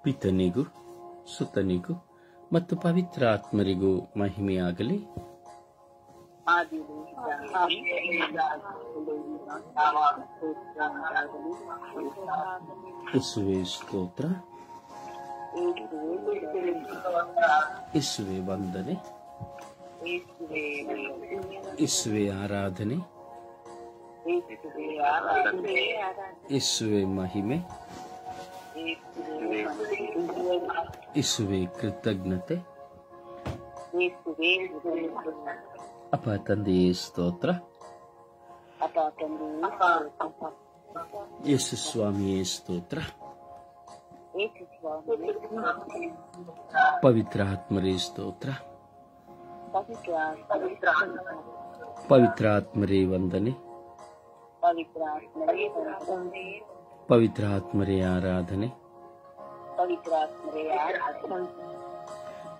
ಪಿತನಿಗೂ ಸುತನಿಗೂ ಮತ್ತು ಪವಿತ್ರ ಆತ್ಮರಿಗೂ ಮಹಿಮೆಯಾಗಲಿ. ಯೇಸುವೇ ಸ್ತೋತ್ರ, ಯೇಸುವೇ ವಂದನೆ, ಯೇಸುವೇ ಆರಾಧನೆ, ಯೇಸುವೇ ಮಹಿಮೆ, ಯೇಸುವೇ ಕೃತಜ್ಞತೆ. ಅಪ್ಪ ತಂದೆಯೇ ಸ್ತೋತ್ರ, ಯೇಸು ಸ್ವಾಮಿಯೇ ಸ್ತೋತ್ರ, ಪವಿತ್ರ ಆತ್ಮರೇ ಸ್ತೋತ್ರ, ಪವಿತ್ರ ಆತ್ಮರೇ ವಂದನೆ, ಪವಿತ್ರ ಆತ್ಮರೇ ಆರಾಧನೆ,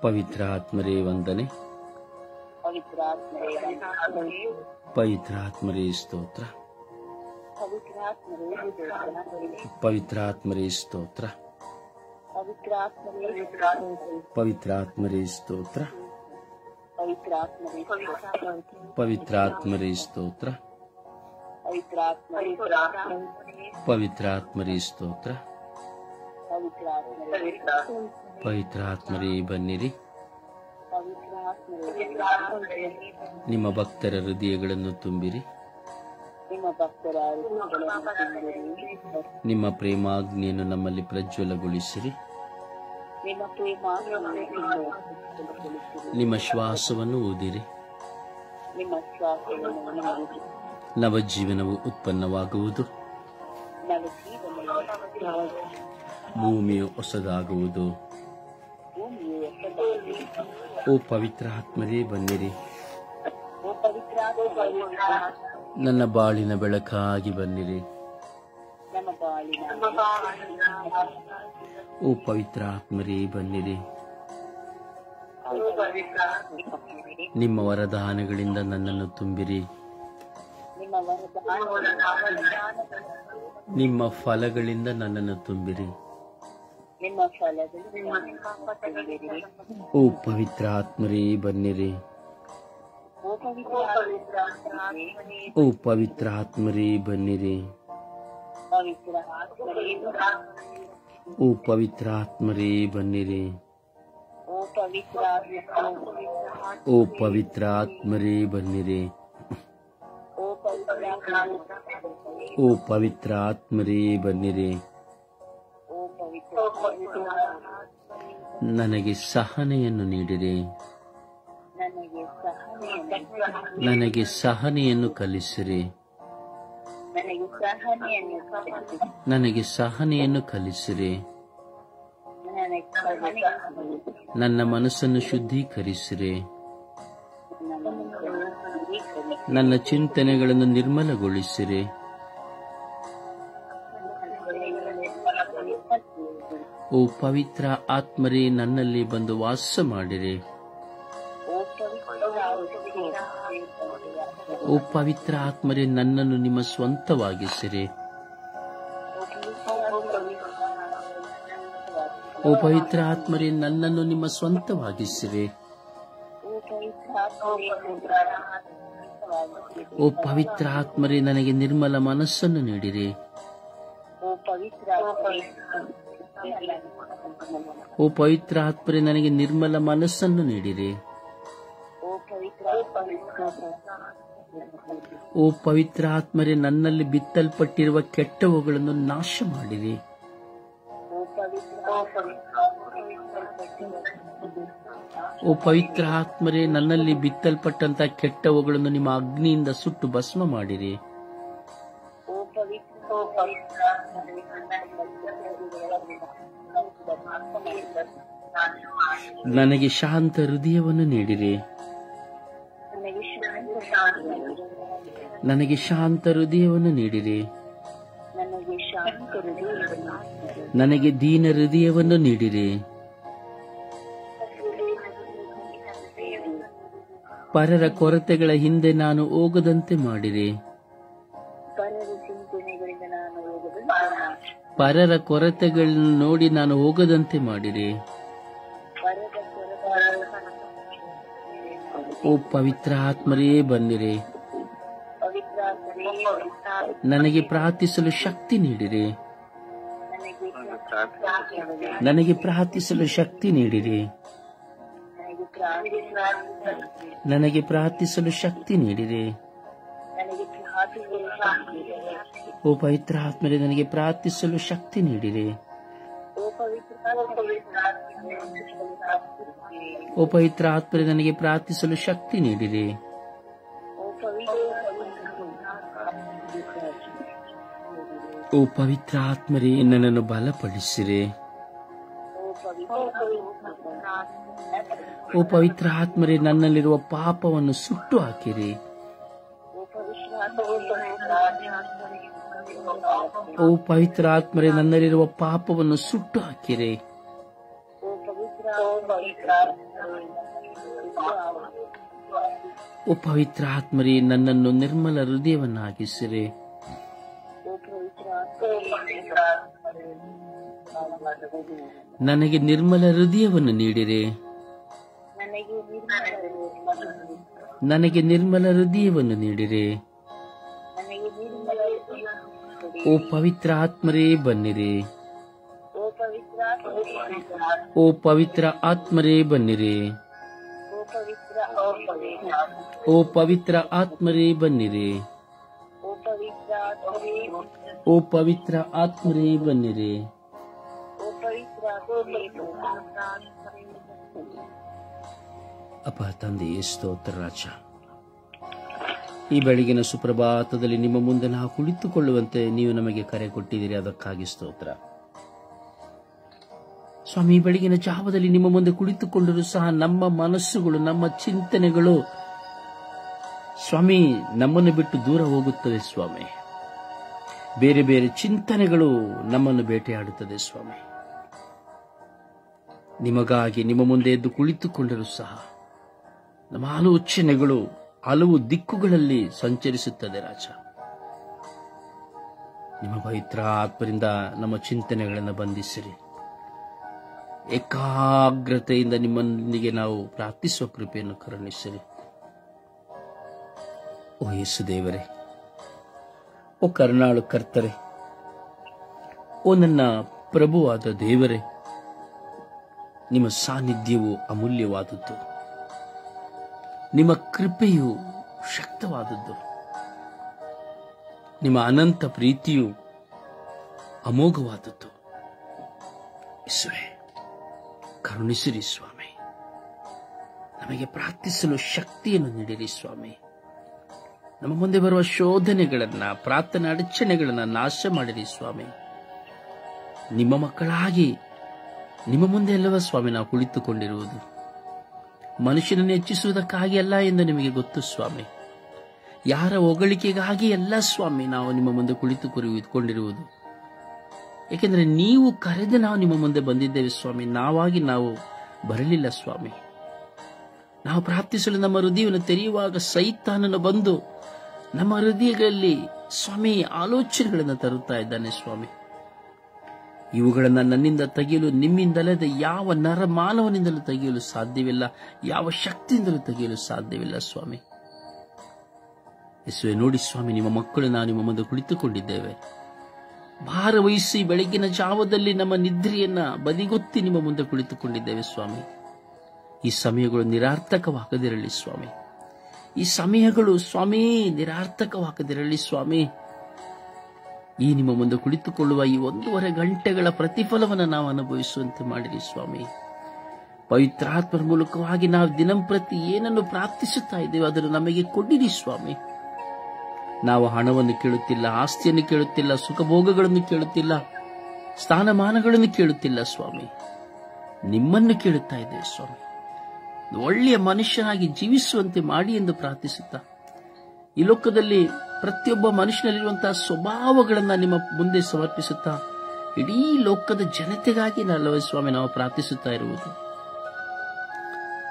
ಪವಿತ್ರ ಆತ್ಮರೇ ವಂದನೆ, ಪವಿತ್ರ ಆತ್ಮರೇ ಸ್ತೋತ್ರ, ಪವಿತ್ರ ಆತ್ಮರೇ ಸ್ತೋತ್ರ, ಪವಿತ್ರ ಆತ್ಮರೇ ಸ್ತೋತ್ರ, ಪವಿತ್ರ ಆತ್ಮರೇ ಸ್ತೋತ್ರ, ಪವಿತ್ರ ಆತ್ಮರೇ ಸ್ತೋತ್ರ, ಪವಿತ್ರ ಆತ್ಮರೇ ಬನ್ನಿರಿ. ನಿಮ್ಮ ಭಕ್ತರ ಹೃದಯಗಳನ್ನು ತುಂಬಿರಿ. ನಿಮ್ಮ ಪ್ರೇಮಾಗ್ನಿಯನ್ನು ನಮ್ಮಲ್ಲಿ ಪ್ರಜ್ವಲಗೊಳಿಸಿರಿ. ನಿಮ್ಮ ಶ್ವಾಸವನ್ನು ಊದಿರಿ. ನವಜೀವನವು ಉತ್ಪನ್ನವಾಗುವುದು. ಭೂಮಿಯು ಹೊಸದಾಗುವುದು. ಓ ಪವಿತ್ರ ಆತ್ಮರೇ ಬನ್ನಿರಿ. ನನ್ನ ಬಾಳಿನ ಬೆಳಕಾಗಿ ಬನ್ನಿರಿ. ಓ ಪವಿತ್ರ ಆತ್ಮರೇ ಬನ್ನಿರಿ. ನಿಮ್ಮ ವರದಾನಗಳಿಂದ ನನ್ನನ್ನು ತುಂಬಿರಿ. ನಿಮ್ಮ ಫಲಗಳಿಂದ ನನ್ನನ್ನು ತುಂಬಿರಿ. ಓ ಪವಿತ್ರ ಆತ್ಮರೇ ಬನ್ನಿರಿ. ಓ ಪವಿತ್ರ ಆತ್ಮರೇ ಬನ್ನಿರಿ. ಓ ಪವಿತ್ರ ಆತ್ಮರೇ ಬನ್ನಿರಿ. ಓ ಪವಿತ್ರ ಆತ್ಮರೇ ಬನ್ನಿರಿ. ಓ ಪವಿತ್ರ ಆತ್ಮರೇ ಬನ್ನಿರಿ. ನನಗೆ ಸಹನೆಯನ್ನು ನೀಡಿರಿ. ನನಗೆ ಸಹನೆಯನ್ನು ಕಲಿಸಿರಿ. ನನಗೆ ಸಹನೆಯನ್ನು ಕಲಿಸಿರಿ. ನನ್ನ ಮನಸ್ಸನ್ನು ಶುದ್ಧೀಕರಿಸಿರಿ. ನನ್ನ ಚಿಂತನೆಗಳನ್ನು ನಿರ್ಮಲಗೊಳಿಸಿರಿ. ಓ ಪವಿತ್ರ ಆತ್ಮರೇ ನನ್ನಲ್ಲಿ ಬಂದು ವಾಸ ಮಾಡಿರಿ. ಓ ಪವಿತ್ರ ಆತ್ಮರೇ ನನ್ನನ್ನು ನಿಮ್ಮ ಸ್ವಂತವಾಗಿಸಿರಿ. ಓ ಪವಿತ್ರ ಆತ್ಮರೇ ನನ್ನನ್ನು ನಿಮ್ಮ ಸ್ವಂತವಾಗಿಸಿರಿ. ಓ ಪವಿತ್ರ ಆತ್ಮರೇ ನನಗೆ ನಿರ್ಮಲ ಮನಸ್ಸನ್ನು ನೀಡಿರಿ. ಓ ಪವಿತ್ರ ಆತ್ಮರೇ ನನಗೆ ನಿರ್ಮಲ ಮನಸ್ಸನ್ನು ನೀಡಿರಿ. ಓ ಪವಿತ್ರ ಆತ್ಮರೇ ನನ್ನಲ್ಲಿ ಬಿತ್ತಲ್ಪಟ್ಟಿರುವ ಕೆಟ್ಟವುಗಳನ್ನು ನಾಶ ಮಾಡಿರಿ. ಓ ಪವಿತ್ರ ಆತ್ಮರೇ ನನ್ನಲ್ಲಿ ಬಿತ್ತಲ್ಪಟ್ಟಂತಹ ಕೆಟ್ಟವುಗಳನ್ನು ನಿಮ್ಮ ಅಗ್ನಿಯಿಂದ ಸುಟ್ಟು ಭಸ್ಮ ಮಾಡಿರಿ. ನನಗೆ ಶಾಂತ ಹೃದಯವನ್ನು ನೀಡಿರಿ. ನನಗೆ ಶಾಂತ ಹೃದಯವನ್ನು ನೀಡಿರಿ. ನನಗೆ ದೀನ ಹೃದಯವನ್ನು ನೀಡಿರಿ. ಪರರ ಕೊರತೆಗಳ ಹಿಂದೆ ನಾನು ಹೋಗದಂತೆ ಮಾಡಿರಿ. ಪರರ ಕೊರತೆಗಳನ್ನು ನೋಡಿ ನಾನು ಹೋಗದಂತೆ ಮಾಡಿರಿ. ಓ ಪವಿತ್ರ ಆತ್ಮರೇ ಬನ್ನಿರಿ, ನನಗೆ ಪ್ರಾರ್ಥಿಸಲು ಶಕ್ತಿ ನೀಡಿರಿ. ನನಗೆ ಪ್ರಾರ್ಥಿಸಲು ಶಕ್ತಿ ನೀಡಿರಿ. ನನಗೆ ಪ್ರಾರ್ಥಿಸಲು ಶಕ್ತಿ ನೀಡಿರಿ. ಓ ಪವಿತ್ರ ಆತ್ಮರೇ ನನಗೆ ಪ್ರಾರ್ಥಿಸಲು ಶಕ್ತಿ ನೀಡಿರಿ. ಓ ಪವಿತ್ರ ಆತ್ಮರೇ ನನಗೆ ಪ್ರಾರ್ಥಿಸಲು ಶಕ್ತಿ ನೀಡಿರಿ. ಓ ಪವಿತ್ರ ಆತ್ಮರೇ ನನ್ನನ್ನು ಬಲಪಡಿಸಿರಿ. ಓ ಪವಿತ್ರ ಆತ್ಮರೇ ನನ್ನಲ್ಲಿರುವ ಪಾಪವನ್ನು ಸುಟ್ಟು ಹಾಕಿರಿ. ಓ ಪವಿತ್ರ ಆತ್ಮರೇ ನನ್ನಲ್ಲಿರುವ ಪಾಪವನ್ನು ಸುಟ್ಟು ಹಾಕಿರಿ. ಓ ಪವಿತ್ರ ಆತ್ಮರೇ ನನ್ನನ್ನು ನಿರ್ಮಲ ಹೃದಯವನ್ನಾಗಿಸಿರಿ. ನನಗೆ ನಿರ್ಮಲ ಹೃದಯವನ್ನು ನೀಡಿರಿ. ನನಗೆ ನಿರ್ಮಲ ಹೃದಯವನ್ನು ನೀಡಿರಿ. ಓ ಪವಿತ್ರ ಆತ್ಮರೇ ಬನ್ನಿರಿ. ಓ ಪವಿತ್ರ ಆತ್ಮರೇ ಬನ್ನಿರಿ. ಓ ಪವಿತ್ರ ಆತ್ಮರೇ ಬನ್ನಿರಿ. ಓ ಪವಿತ್ರ ಆತ್ಮರೇ ಬನ್ನಿರಿ. ಅಪ್ಪ ತಂದೆಯೇ ಸ್ತೋತ್ರ ರಾಜ, ಈ ಬೆಳಗಿನ ಸುಪ್ರಭಾತದಲ್ಲಿ ನಿಮ್ಮ ಮುಂದೆ ನಾವು ಕುಳಿತುಕೊಳ್ಳುವಂತೆ ನೀವು ನಮಗೆ ಕರೆ ಕೊಟ್ಟಿದ್ದೀರಿ, ಅದಕ್ಕಾಗಿ ಸ್ತೋತ್ರ ಸ್ವಾಮಿ. ಈ ಬೆಳಗಿನ ಜಾವದಲ್ಲಿ ನಿಮ್ಮ ಮುಂದೆ ಕುಳಿತುಕೊಂಡರೂ ಸಹ ನಮ್ಮ ಮನಸ್ಸುಗಳು, ನಮ್ಮ ಚಿಂತನೆಗಳು ಸ್ವಾಮಿ ನಮ್ಮನ್ನು ಬಿಟ್ಟು ದೂರ ಹೋಗುತ್ತದೆ ಸ್ವಾಮಿ. ಬೇರೆ ಬೇರೆ ಚಿಂತನೆಗಳು ನಮ್ಮನ್ನು ಬೇಟೆಯಾಡುತ್ತದೆ ಸ್ವಾಮಿ. ನಿಮಗಾಗಿ ನಿಮ್ಮ ಮುಂದೆ ಎದ್ದು ಕುಳಿತುಕೊಂಡರೂ ಸಹ ನಮ್ಮ ಆಲೋಚನೆಗಳು ಹಲವು ದಿಕ್ಕುಗಳಲ್ಲಿ ಸಂಚರಿಸುತ್ತದೆ ರಾಜ. ನಿಮ್ಮ ಪವಿತ್ರ ಆತ್ಮರಿಂದ ನಮ್ಮ ಚಿಂತನೆಗಳನ್ನು ಬಂಧಿಸಿರಿ. ಏಕಾಗ್ರತೆಯಿಂದ ನಿಮ್ಮೊಂದಿಗೆ ನಾವು ಪ್ರಾರ್ಥಿಸುವ ಕೃಪೆಯನ್ನು ಕರುಣಿಸಿರಿ. ಓ ಯೇಸು ದೇವರೇ, ಓ ಕರುಣಾಳು ಕರ್ತರೆ, ಓ ನನ್ನ ಪ್ರಭುವಾದ ದೇವರೇ, ನಿಮ್ಮ ಸಾನ್ನಿಧ್ಯವು ಅಮೂಲ್ಯವಾದದ್ದು, ನಿಮ್ಮ ಕೃಪೆಯು ಶಕ್ತವಾದದ್ದು, ನಿಮ್ಮ ಅನಂತ ಪ್ರೀತಿಯು ಅಮೋಘವಾದದ್ದು. ಯೇಸುವೇ, ಕರುಣಿಸಿರಿ ಸ್ವಾಮಿ. ನಮಗೆ ಪ್ರಾರ್ಥಿಸಲು ಶಕ್ತಿಯನ್ನು ನೀಡಿರಿ ಸ್ವಾಮಿ. ನಮ್ಮ ಮುಂದೆ ಬರುವ ಶೋಧನೆಗಳನ್ನ, ಪ್ರಾರ್ಥನೆ ಅಡಚಣೆಗಳನ್ನ ನಾಶ ಮಾಡಿರಿ ಸ್ವಾಮಿ. ನಿಮ್ಮ ಮಕ್ಕಳಾಗಿ ನಿಮ್ಮ ಮುಂದೆ ಅಲ್ಲವ ಸ್ವಾಮಿ ನಾವು ಕುಳಿತುಕೊಂಡಿರುವುದು. ಮನುಷ್ಯನನ್ನು ಹೆಚ್ಚಿಸುವುದಕ್ಕಾಗಿ ಅಲ್ಲ ಎಂದು ನಿಮಗೆ ಗೊತ್ತು ಸ್ವಾಮಿ. ಯಾರ ಹೊಗಳಿಕೆಗಾಗಿ ಎಲ್ಲ ಸ್ವಾಮಿ ನಾವು ನಿಮ್ಮ ಮುಂದೆ ಕುಳಿತುಕೊಂಡಿರುವುದು. ಏಕೆಂದರೆ ನೀವು ಕರೆದು ನಾವು ನಿಮ್ಮ ಮುಂದೆ ಬಂದಿದ್ದೇವೆ ಸ್ವಾಮಿ. ನಾವಾಗಿ ನಾವು ಬರಲಿಲ್ಲ ಸ್ವಾಮಿ. ನಾವು ಪ್ರಾರ್ಥಿಸಲು ನಮ್ಮ ಹೃದಯವನ್ನು ತೆರೆಯುವಾಗ ಸೈತಾನನು ಬಂದು ನಮ್ಮ ಹೃದಯಗಳಲ್ಲಿ ಸ್ವಾಮಿ ಆಲೋಚನೆಗಳನ್ನು ತರುತ್ತಾ ಇದ್ದಾನೆ ಸ್ವಾಮಿ. ಇವುಗಳನ್ನು ನನ್ನಿಂದ ತೆಗೆಯಲು ನಿಮ್ಮಿಂದಲ್ಲದೆ ಯಾವ ನರಮಾನವನಿಂದಲೂ ತೆಗೆಯಲು ಸಾಧ್ಯವಿಲ್ಲ, ಯಾವ ಶಕ್ತಿಯಿಂದಲೂ ತೆಗೆಯಲು ಸಾಧ್ಯವಿಲ್ಲ ಸ್ವಾಮಿ. ಯೇಸುವೆ, ನೋಡಿ ಸ್ವಾಮಿ, ನಿಮ್ಮ ಮಕ್ಕಳು ನಾವು ನಿಮ್ಮ ಮುಂದೆ ಕುಳಿತುಕೊಂಡಿದ್ದೇವೆ. ಭಾರವಹಿಸಿ ಬೆಳಗಿನ ಜಾವದಲ್ಲಿ ನಮ್ಮ ನಿದ್ರೆಯನ್ನ ಬದಿಗೊತ್ತಿ ನಿಮ್ಮ ಮುಂದೆ ಕುಳಿತುಕೊಂಡಿದ್ದೇವೆ ಸ್ವಾಮಿ. ಈ ಸಮಯಗಳು ನಿರಾರ್ಥಕವಾಗದಿರಲಿ ಸ್ವಾಮಿ. ಈ ಸಮಯಗಳು ಸ್ವಾಮಿ ನಿರಾರ್ಥಕವಾಗದಿರಲಿ ಸ್ವಾಮಿ. ಈ ನಿಮ್ಮ ಮುಂದೆ ಕುಳಿತುಕೊಳ್ಳುವ ಈ 1.5 ಗಂಟೆಗಳ ಪ್ರತಿಫಲವನ್ನು ನಾವು ಅನುಭವಿಸುವಂತೆ ಮಾಡಿರಿ ಸ್ವಾಮಿ. ಪವಿತ್ರಾತ್ಮರ ಮೂಲಕವಾಗಿ ನಾವು ದಿನಂಪ್ರತಿ ಏನನ್ನು ಪ್ರಾರ್ಥಿಸುತ್ತಾ ಇದ್ದೇವೆ ಅದನ್ನು ನಮಗೆ ಕೊಡಿರಿ ಸ್ವಾಮಿ. ನಾವು ಹಣವನ್ನು ಕೇಳುತ್ತಿಲ್ಲ, ಆಸ್ತಿಯನ್ನು ಕೇಳುತ್ತಿಲ್ಲ, ಸುಖಭೋಗಗಳನ್ನು ಕೇಳುತ್ತಿಲ್ಲ, ಸ್ಥಾನಮಾನಗಳನ್ನು ಕೇಳುತ್ತಿಲ್ಲ ಸ್ವಾಮಿ. ನಿಮ್ಮನ್ನು ಕೇಳುತ್ತಾ ಇದ್ದೇವೆ ಸ್ವಾಮಿ. ಒಳ್ಳೆಯ ಮನುಷ್ಯನಾಗಿ ಜೀವಿಸುವಂತೆ ಮಾಡಿ ಎಂದು ಪ್ರಾರ್ಥಿಸುತ್ತಾ, ಈ ಲೋಕದಲ್ಲಿ ಪ್ರತಿಯೊಬ್ಬ ಮನುಷ್ಯನಲ್ಲಿರುವಂತಹ ಸ್ವಭಾವಗಳನ್ನು ನಿಮ್ಮ ಮುಂದೆ ಸಮರ್ಪಿಸುತ್ತಾ, ಇಡೀ ಲೋಕದ ಜನತೆಗಾಗಿ ನಲ್ಲವೇ ಸ್ವಾಮಿ ನಾವು ಪ್ರಾರ್ಥಿಸುತ್ತಾ ಇರುವುದು.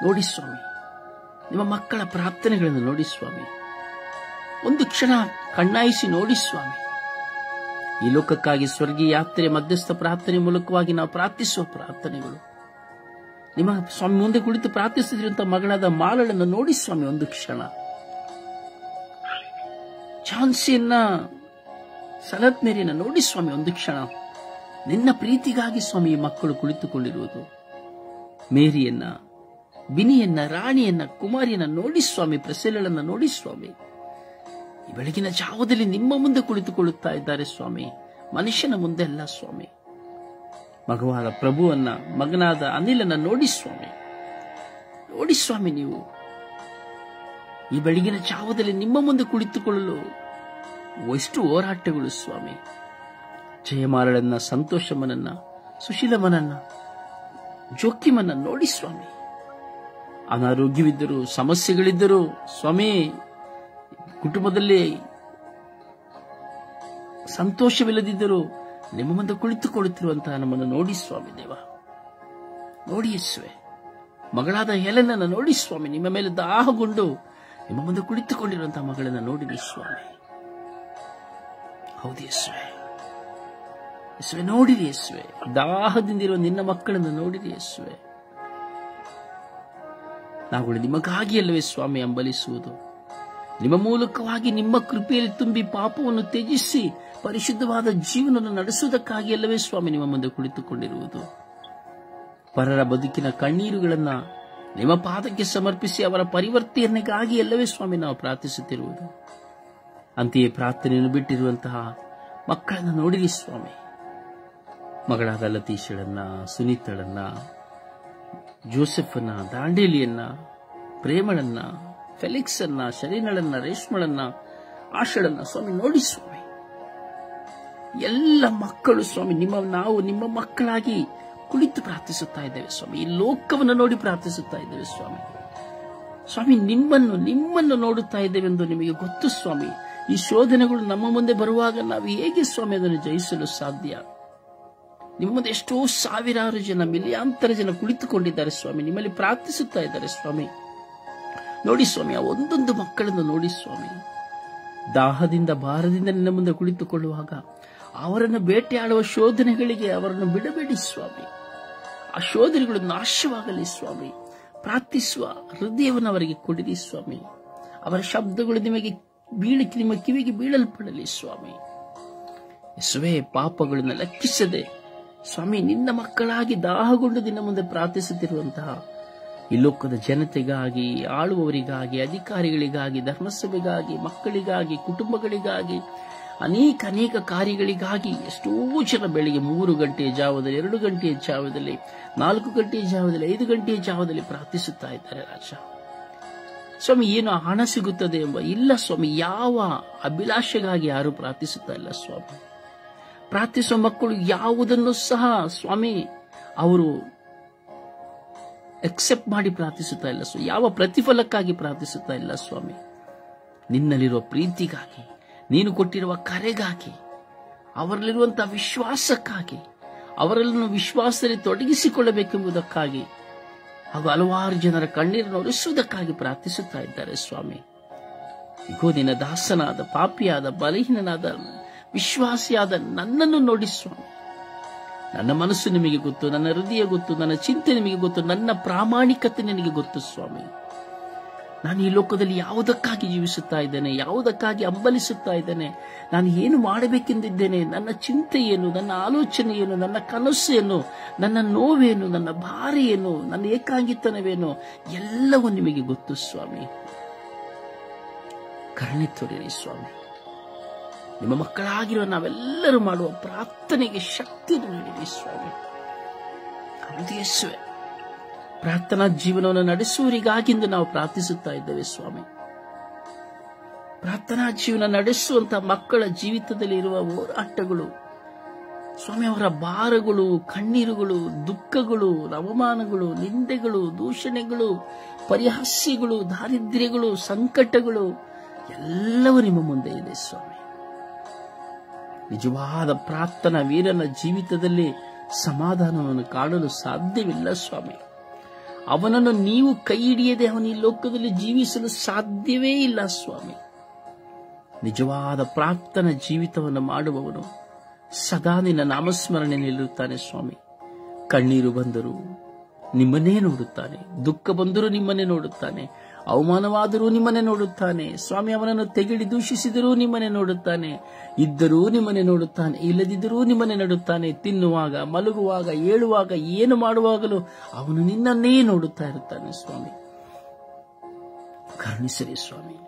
ನೋಡಿ ಸ್ವಾಮಿ, ನಿಮ್ಮ ಮಕ್ಕಳ ಪ್ರಾರ್ಥನೆಗಳನ್ನು ನೋಡಿ ಸ್ವಾಮಿ. ಒಂದು ಕ್ಷಣ ಕಣ್ಣಾಯಿಸಿ ನೋಡಿ ಸ್ವಾಮಿ. ಈ ಲೋಕಕ್ಕಾಗಿ ಸ್ವರ್ಗೀಯ ಯಾತ್ರೆ ಮಧ್ಯಸ್ಥ ಪ್ರಾರ್ಥನೆ ಮೂಲಕವಾಗಿ ನಾವು ಪ್ರಾರ್ಥಿಸುವ ಪ್ರಾರ್ಥನೆಗಳು. ನಿಮ್ಮ ಸ್ವಾಮಿ ಮುಂದೆ ಕುಳಿತು ಪ್ರಾರ್ಥಿಸುತ್ತಿರುವಂತಹ ಮಗಳಾದ ಮಾಲಳನ್ನು ನೋಡಿ ಸ್ವಾಮಿ ಒಂದು ಕ್ಷಣ. ಚಾನ್ಸಿಯನ್ನ, ಸಲತ್ ಮೇರಿಯನ್ನ ನೋಡಿ ಸ್ವಾಮಿ ಒಂದು ಕ್ಷಣ. ನಿನ್ನ ಪ್ರೀತಿಗಾಗಿ ಸ್ವಾಮಿ ಈ ಮಕ್ಕಳು ಕುಳಿತುಕೊಂಡಿರುವುದು. ಮೇರಿಯನ್ನ, ಬಿನಿಯನ್ನ, ರಾಣಿಯನ್ನ, ಕುಮಾರಿಯನ್ನ ನೋಡಿ ಸ್ವಾಮಿ, ಪ್ರಸೆಲಳನ್ನ ನೋಡಿ ಸ್ವಾಮಿ. ಈ ಬೆಳಗಿನ ಜಾವದಲ್ಲಿ ನಿಮ್ಮ ಮುಂದೆ ಕುಳಿತುಕೊಳ್ಳುತ್ತಾ ಇದ್ದಾರೆ ಸ್ವಾಮಿ, ಮನುಷ್ಯನ ಮುಂದೆ ಅಲ್ಲ ಸ್ವಾಮಿ. ಮಗವಾದ ಪ್ರಭುವನ್ನ, ಮಗನಾದ ಅನಿಲನ್ನ ನೋಡಿ ಸ್ವಾಮಿ. ನೋಡಿ ಸ್ವಾಮಿ, ನೀವು ಈ ಬೆಳಗಿನ ಜಾವದಲ್ಲಿ ನಿಮ್ಮ ಮುಂದೆ ಕುಳಿತುಕೊಳ್ಳಲು ಎಷ್ಟು ಹೋರಾಟಗಳು ಸ್ವಾಮಿ. ಜಯಮಾಲಳನ್ನ, ಸಂತೋಷಮ್ಮನನ್ನ, ಸುಶೀಲಮ್ಮನನ್ನ, ಜೋಕಿಮನ್ನ ನೋಡಿ ಸ್ವಾಮಿ. ಅನಾರೋಗ್ಯವಿದ್ದರು, ಸಮಸ್ಯೆಗಳಿದ್ದರು ಸ್ವಾಮಿ, ಕುಟುಂಬದಲ್ಲಿ ಸಂತೋಷವಿಲ್ಲದಿದ್ದರು ನಿಮ್ಮ ಮುಂದೆ ಕುಳಿತುಕೊಳ್ಳುತ್ತಿರುವಂತಹ ನಮ್ಮನ್ನು ನೋಡಿ ಸ್ವಾಮಿ. ದೇವ ನೋಡಿ ಯೇಸುವೆ. ಮಗಳಾದ ಹೆಲೆನನ್ನು ನೋಡಿ ಸ್ವಾಮಿ, ನಿಮ್ಮ ಮೇಲೆ ದಾಹಗೊಂಡು ನಿಮ್ಮ ಮುಂದೆ ಕುಳಿತುಕೊಂಡಿರುವಂತಹ ಮಗಳನ್ನ ನೋಡಿರಿ ಸ್ವಾಮಿ. ಹೌದು ಯೇಸುವೆ, ಯೇಸುವೆ ನೋಡಿರಿ ಯೇಸುವೆ. ದಾಹದಿಂದಿರುವ ನಿನ್ನ ಮಕ್ಕಳನ್ನು ನೋಡಿರಿ ಯೇಸುವೆ. ನಾವುಗಳು ನಿಮಗಾಗಿ ಅಲ್ಲವೇ ಸ್ವಾಮಿ ಹಂಬಲಿಸುವುದು. ನಿಮ್ಮ ಮೂಲಕವಾಗಿ ನಿಮ್ಮ ಕೃಪೆಯಲ್ಲಿ ತುಂಬಿ ಪಾಪವನ್ನು ತ್ಯಜಿಸಿ ಪರಿಶುದ್ಧವಾದ ಜೀವನವನ್ನು ನಡೆಸುವುದಕ್ಕಾಗಿ ಅಲ್ಲವೇ ಸ್ವಾಮಿ ನಿಮ್ಮ ಮುಂದೆ ಕುಳಿತುಕೊಂಡಿರುವುದು. ಪರರ ಬದುಕಿನ ಕಣ್ಣೀರುಗಳನ್ನ ನಿಮ್ಮ ಪಾದಕ್ಕೆ ಸಮರ್ಪಿಸಿ ಅವರ ಪರಿವರ್ತನೆಗಾಗಿ ಅಲ್ಲವೇ ಸ್ವಾಮಿ ನಾವು ಪ್ರಾರ್ಥಿಸುತ್ತಿರುವುದು. ಅಂತೆಯೇ ಪ್ರಾರ್ಥನೆಯನ್ನು ಬಿಟ್ಟಿರುವಂತಹ ಮಕ್ಕಳನ್ನು ನೋಡಿರಿ ಸ್ವಾಮಿ. ಮಗಳಾದ ಲತೀಶಳನ್ನ, ಸುನೀತಳನ್ನ, ಜೋಸೆಫನ್ನ, ದಾಂಡೇಲಿಯನ್ನ, ಪ್ರೇಮಳನ್ನ, ಫೆಲಿಕ್ಸ್ ಅನ್ನ, ಶರೀನಳನ್ನ, ರೇಷ್ಮಳನ್ನ, ಆಶಳನ್ನ ಸ್ವಾಮಿ ನೋಡಿ ಸ್ವಾಮಿ. ಎಲ್ಲ ಮಕ್ಕಳು ಸ್ವಾಮಿ, ನಾವು ನಿಮ್ಮ ಮಕ್ಕಳಾಗಿ ಕುಳಿತು ಪ್ರಾರ್ಥಿಸುತ್ತಾ ಇದ್ದೇವೆ ಸ್ವಾಮಿ. ಈ ಲೋಕವನ್ನು ನೋಡಿ ಪ್ರಾರ್ಥಿಸುತ್ತಾ ಇದ್ದೇವೆ ಸ್ವಾಮಿ. ಸ್ವಾಮಿ, ನಿಮ್ಮನ್ನು ನೋಡುತ್ತಾ ಇದ್ದೇವೆ ಎಂದು ನಿಮಗೆ ಗೊತ್ತು ಸ್ವಾಮಿ. ಈ ಶೋಧನೆಗಳು ನಮ್ಮ ಮುಂದೆ ಬರುವಾಗ ನಾವು ಹೇಗೆ ಸ್ವಾಮಿ ಅದನ್ನು ಜಯಿಸಲು ಸಾಧ್ಯ? ನಿಮ್ಮ ಮುಂದೆ ಎಷ್ಟೋ ಸಾವಿರಾರು ಜನ, ಮಿಲಿಯಾಂತರ ಜನ ಕುಳಿತುಕೊಂಡಿದ್ದಾರೆ ಸ್ವಾಮಿ, ನಿಮ್ಮಲ್ಲಿ ಪ್ರಾರ್ಥಿಸುತ್ತಾ ಇದ್ದಾರೆ ಸ್ವಾಮಿ. ನೋಡಿ ಸ್ವಾಮಿ, ಆ ಒಂದೊಂದು ಮಕ್ಕಳನ್ನು ನೋಡಿ ಸ್ವಾಮಿ. ದಾಹದಿಂದ, ಭಾರದಿಂದ ನಿನ್ನ ಮುಂದೆ ಕುಳಿತುಕೊಳ್ಳುವಾಗ ಅವರನ್ನು ಬೇಟೆಯಾಡುವ ಶೋಧನೆಗಳಿಗೆ ಅವರನ್ನು ಬಿಡಬೇಡಿ ಸ್ವಾಮಿ. ಆ ಶೋಧನೆಗಳು ನಾಶವಾಗಲಿ ಸ್ವಾಮಿ. ಪ್ರಾರ್ಥಿಸುವ ಹೃದಯವನ್ನು ಅವರಿಗೆ ಕೊಡಿರಿ ಸ್ವಾಮಿ. ಅವರ ಶಬ್ದಗಳು ನಿಮ್ಮ ಕಿವಿಗೆ ಬೀಳಲ್ಪಡಲಿ ಸ್ವಾಮಿ. ಯೇಸುವೇ, ಪಾಪಗಳನ್ನು ಲೆಕ್ಕಿಸದೆ ಸ್ವಾಮಿ ನಿನ್ನ ಮಕ್ಕಳಾಗಿ ದಾಹಗೊಂಡು ನಿನ್ನ ಮುಂದೆ ಪ್ರಾರ್ಥಿಸುತ್ತಿರುವಂತಹ ಈ ಲೋಕದ ಜನತೆಗಾಗಿ, ಆಳುವವರಿಗಾಗಿ, ಅಧಿಕಾರಿಗಳಿಗಾಗಿ, ಧರ್ಮಸಭೆಗಾಗಿ, ಮಕ್ಕಳಿಗಾಗಿ, ಕುಟುಂಬಗಳಿಗಾಗಿ, ಅನೇಕ ಕಾರ್ಯಗಳಿಗಾಗಿ ಎಷ್ಟೋ ಜನ ಬೆಳಿಗ್ಗೆ 3 ಗಂಟೆಯ ಜಾವದಲ್ಲಿ, 2 ಗಂಟೆಯ ಜಾವದಲ್ಲಿ, 4 ಗಂಟೆಯ ಜಾವದಲ್ಲಿ, 5 ಗಂಟೆಯ ಜಾವದಲ್ಲಿ ಪ್ರಾರ್ಥಿಸುತ್ತಾ ಇದ್ದಾರೆ ರಾಜ. ಸ್ವಾಮಿ, ಏನು ಹಣ ಸಿಗುತ್ತದೆ ಎಂಬ ಇಲ್ಲ ಸ್ವಾಮಿ. ಯಾವ ಅಭಿಲಾಷೆಗಾಗಿ ಯಾರು ಪ್ರಾರ್ಥಿಸುತ್ತಾ ಇಲ್ಲ ಸ್ವಾಮಿ. ಪ್ರಾರ್ಥಿಸುವ ಮಕ್ಕಳು ಯಾವುದನ್ನು ಸಹ ಸ್ವಾಮಿ ಅವರು ಎಕ್ಸೆಪ್ಟ್ ಮಾಡಿ ಪ್ರಾರ್ಥಿಸುತ್ತಾ ಇಲ್ಲ ಸ್ವಾಮಿ. ಯಾವ ಪ್ರತಿಫಲಕ್ಕಾಗಿ ಪ್ರಾರ್ಥಿಸುತ್ತಾ ಇಲ್ಲ ಸ್ವಾಮಿ. ನಿನ್ನಲ್ಲಿರುವ ಪ್ರೀತಿಗಾಗಿ, ನೀನು ಕೊಟ್ಟಿರುವ ಕರೆಗಾಗಿ, ಅವರಲ್ಲಿರುವಂತಹ ವಿಶ್ವಾಸಕ್ಕಾಗಿ, ಅವರನ್ನು ವಿಶ್ವಾಸದಲ್ಲಿ ತೊಡಗಿಸಿಕೊಳ್ಳಬೇಕೆಂಬುದಕ್ಕಾಗಿ ಹಾಗೂ ಹಲವಾರು ಜನರ ಕಣ್ಣೀರನ್ನು ಒರೆಸುವುದಕ್ಕಾಗಿ ಪ್ರಾರ್ಥಿಸುತ್ತಾ ಇದ್ದಾರೆ ಸ್ವಾಮಿ. ಇಗೋ ನಿನ್ನ ದಾಸನಾದ, ಪಾಪಿಯಾದ, ಬಲಹೀನನಾದ, ವಿಶ್ವಾಸಿಯಾದ ನನ್ನನ್ನು ನೋಡಿ ಸ್ವಾಮಿ. ನನ್ನ ಮನಸ್ಸು ನಿಮಗೆ ಗೊತ್ತು, ನನ್ನ ಹೃದಯ ಗೊತ್ತು, ನನ್ನ ಚಿಂತೆ ನಿಮಗೆ ಗೊತ್ತು, ನನ್ನ ಪ್ರಾಮಾಣಿಕತೆ ನಿನಗೆ ಗೊತ್ತು ಸ್ವಾಮಿ. ನಾನು ಈ ಲೋಕದಲ್ಲಿ ಯಾವುದಕ್ಕಾಗಿ ಜೀವಿಸುತ್ತಾ ಇದ್ದೇನೆ, ಯಾವುದಕ್ಕಾಗಿ ಹಂಬಲಿಸುತ್ತಾ ಇದ್ದೇನೆ, ನಾನು ಏನು ಮಾಡಬೇಕೆಂದಿದ್ದೇನೆ, ನನ್ನ ಚಿಂತೆ ಏನು, ನನ್ನ ಆಲೋಚನೆ ಏನು, ನನ್ನ ಕನಸು ಏನು, ನನ್ನ ನೋವೇನು, ನನ್ನ ಭಾರ ಏನು, ನನ್ನ ಏಕಾಂಗಿತನವೇನು, ಎಲ್ಲವೂ ನಿಮಗೆ ಗೊತ್ತು ಸ್ವಾಮಿ. ಕರುಣೆ ತೋರಿರಿ ಸ್ವಾಮಿ. ನಿಮ್ಮ ಮಕ್ಕಳಾಗಿರುವ ನಾವೆಲ್ಲರೂ ಮಾಡುವ ಪ್ರಾರ್ಥನೆಗೆ ಶಕ್ತಿಯನ್ನು ನೀಡಿರಿ ಸ್ವಾಮಿ. ಹೌದು ಯೇಸುವೆ, ಪ್ರಾರ್ಥನಾ ಜೀವನವನ್ನು ನಡೆಸುವವರಿಗಾಗಿಂದು ನಾವು ಪ್ರಾರ್ಥಿಸುತ್ತಾ ಇದ್ದೇವೆ ಸ್ವಾಮಿ. ಪ್ರಾರ್ಥನಾ ಜೀವನ ನಡೆಸುವಂತಹ ಮಕ್ಕಳ ಜೀವಿತದಲ್ಲಿ ಇರುವ ಹೋರಾಟಗಳು ಸ್ವಾಮಿ, ಅವರ ಭಾರಗಳು, ಕಣ್ಣೀರುಗಳು, ದುಃಖಗಳು, ಅವಮಾನಗಳು, ನಿಂದೆಗಳು, ದೂಷಣೆಗಳು, ಪರಿಹಾಸ್ಯಗಳು, ದಾರಿದ್ರ್ಯಗಳು, ಸಂಕಟಗಳು ಎಲ್ಲವೂ ನಿಮ್ಮ ಮುಂದೆ ಇದೆ ಸ್ವಾಮಿ. ನಿಜವಾದ ಪ್ರಾರ್ಥನಾ ವೀರನ ಜೀವಿತದಲ್ಲಿ ಸಮಾಧಾನವನ್ನು ಕಾಣಲು ಸಾಧ್ಯವಿಲ್ಲ ಸ್ವಾಮಿ. ಅವನನ್ನು ನೀವು ಕೈ ಹಿಡಿಯದೆ ಅವನ ಈ ಲೋಕದಲ್ಲಿ ಜೀವಿಸಲು ಸಾಧ್ಯವೇ ಇಲ್ಲ ಸ್ವಾಮಿ. ನಿಜವಾದ ಪ್ರಾರ್ಥನಾ ಜೀವಿತವನ್ನು ಮಾಡುವವನು ಸದಾ ನಿನ್ನ ನಾಮಸ್ಮರಣೆ ನಿಲ್ಲುತ್ತಾನೆ ಸ್ವಾಮಿ. ಕಣ್ಣೀರು ಬಂದರೂ ನಿಮ್ಮನ್ನೇ ನೋಡುತ್ತಾನೆ, ದುಃಖ ಬಂದರೂ ನಿಮ್ಮನ್ನೇ ನೋಡುತ್ತಾನೆ, ಅವಮಾನವಾದರೂ ನಿಮ್ಮನ್ನೇ ನೋಡುತ್ತಾನೆ ಸ್ವಾಮಿ. ಅವನನ್ನು ತೆಗೆಳಿ ದೂಷಿಸಿದರೂ ನಿಮ್ಮನ್ನೇ ನೋಡುತ್ತಾನೆ, ಇದ್ದರೂ ನಿಮ್ಮನ್ನೇ ನೋಡುತ್ತಾನೆ, ಇಲ್ಲದಿದ್ದರೂ ನಿಮ್ಮನ್ನೇ ನೋಡುತ್ತಾನೆ. ತಿನ್ನುವಾಗ, ಮಲಗುವಾಗ, ಏಳುವಾಗ, ಏನು ಮಾಡುವಾಗಲೂ ಅವನು ನಿನ್ನನ್ನೇ ನೋಡುತ್ತಾ ಇರುತ್ತಾನೆ ಸ್ವಾಮಿ. ಕರುಣಿಸಿರಿ ಸ್ವಾಮಿ.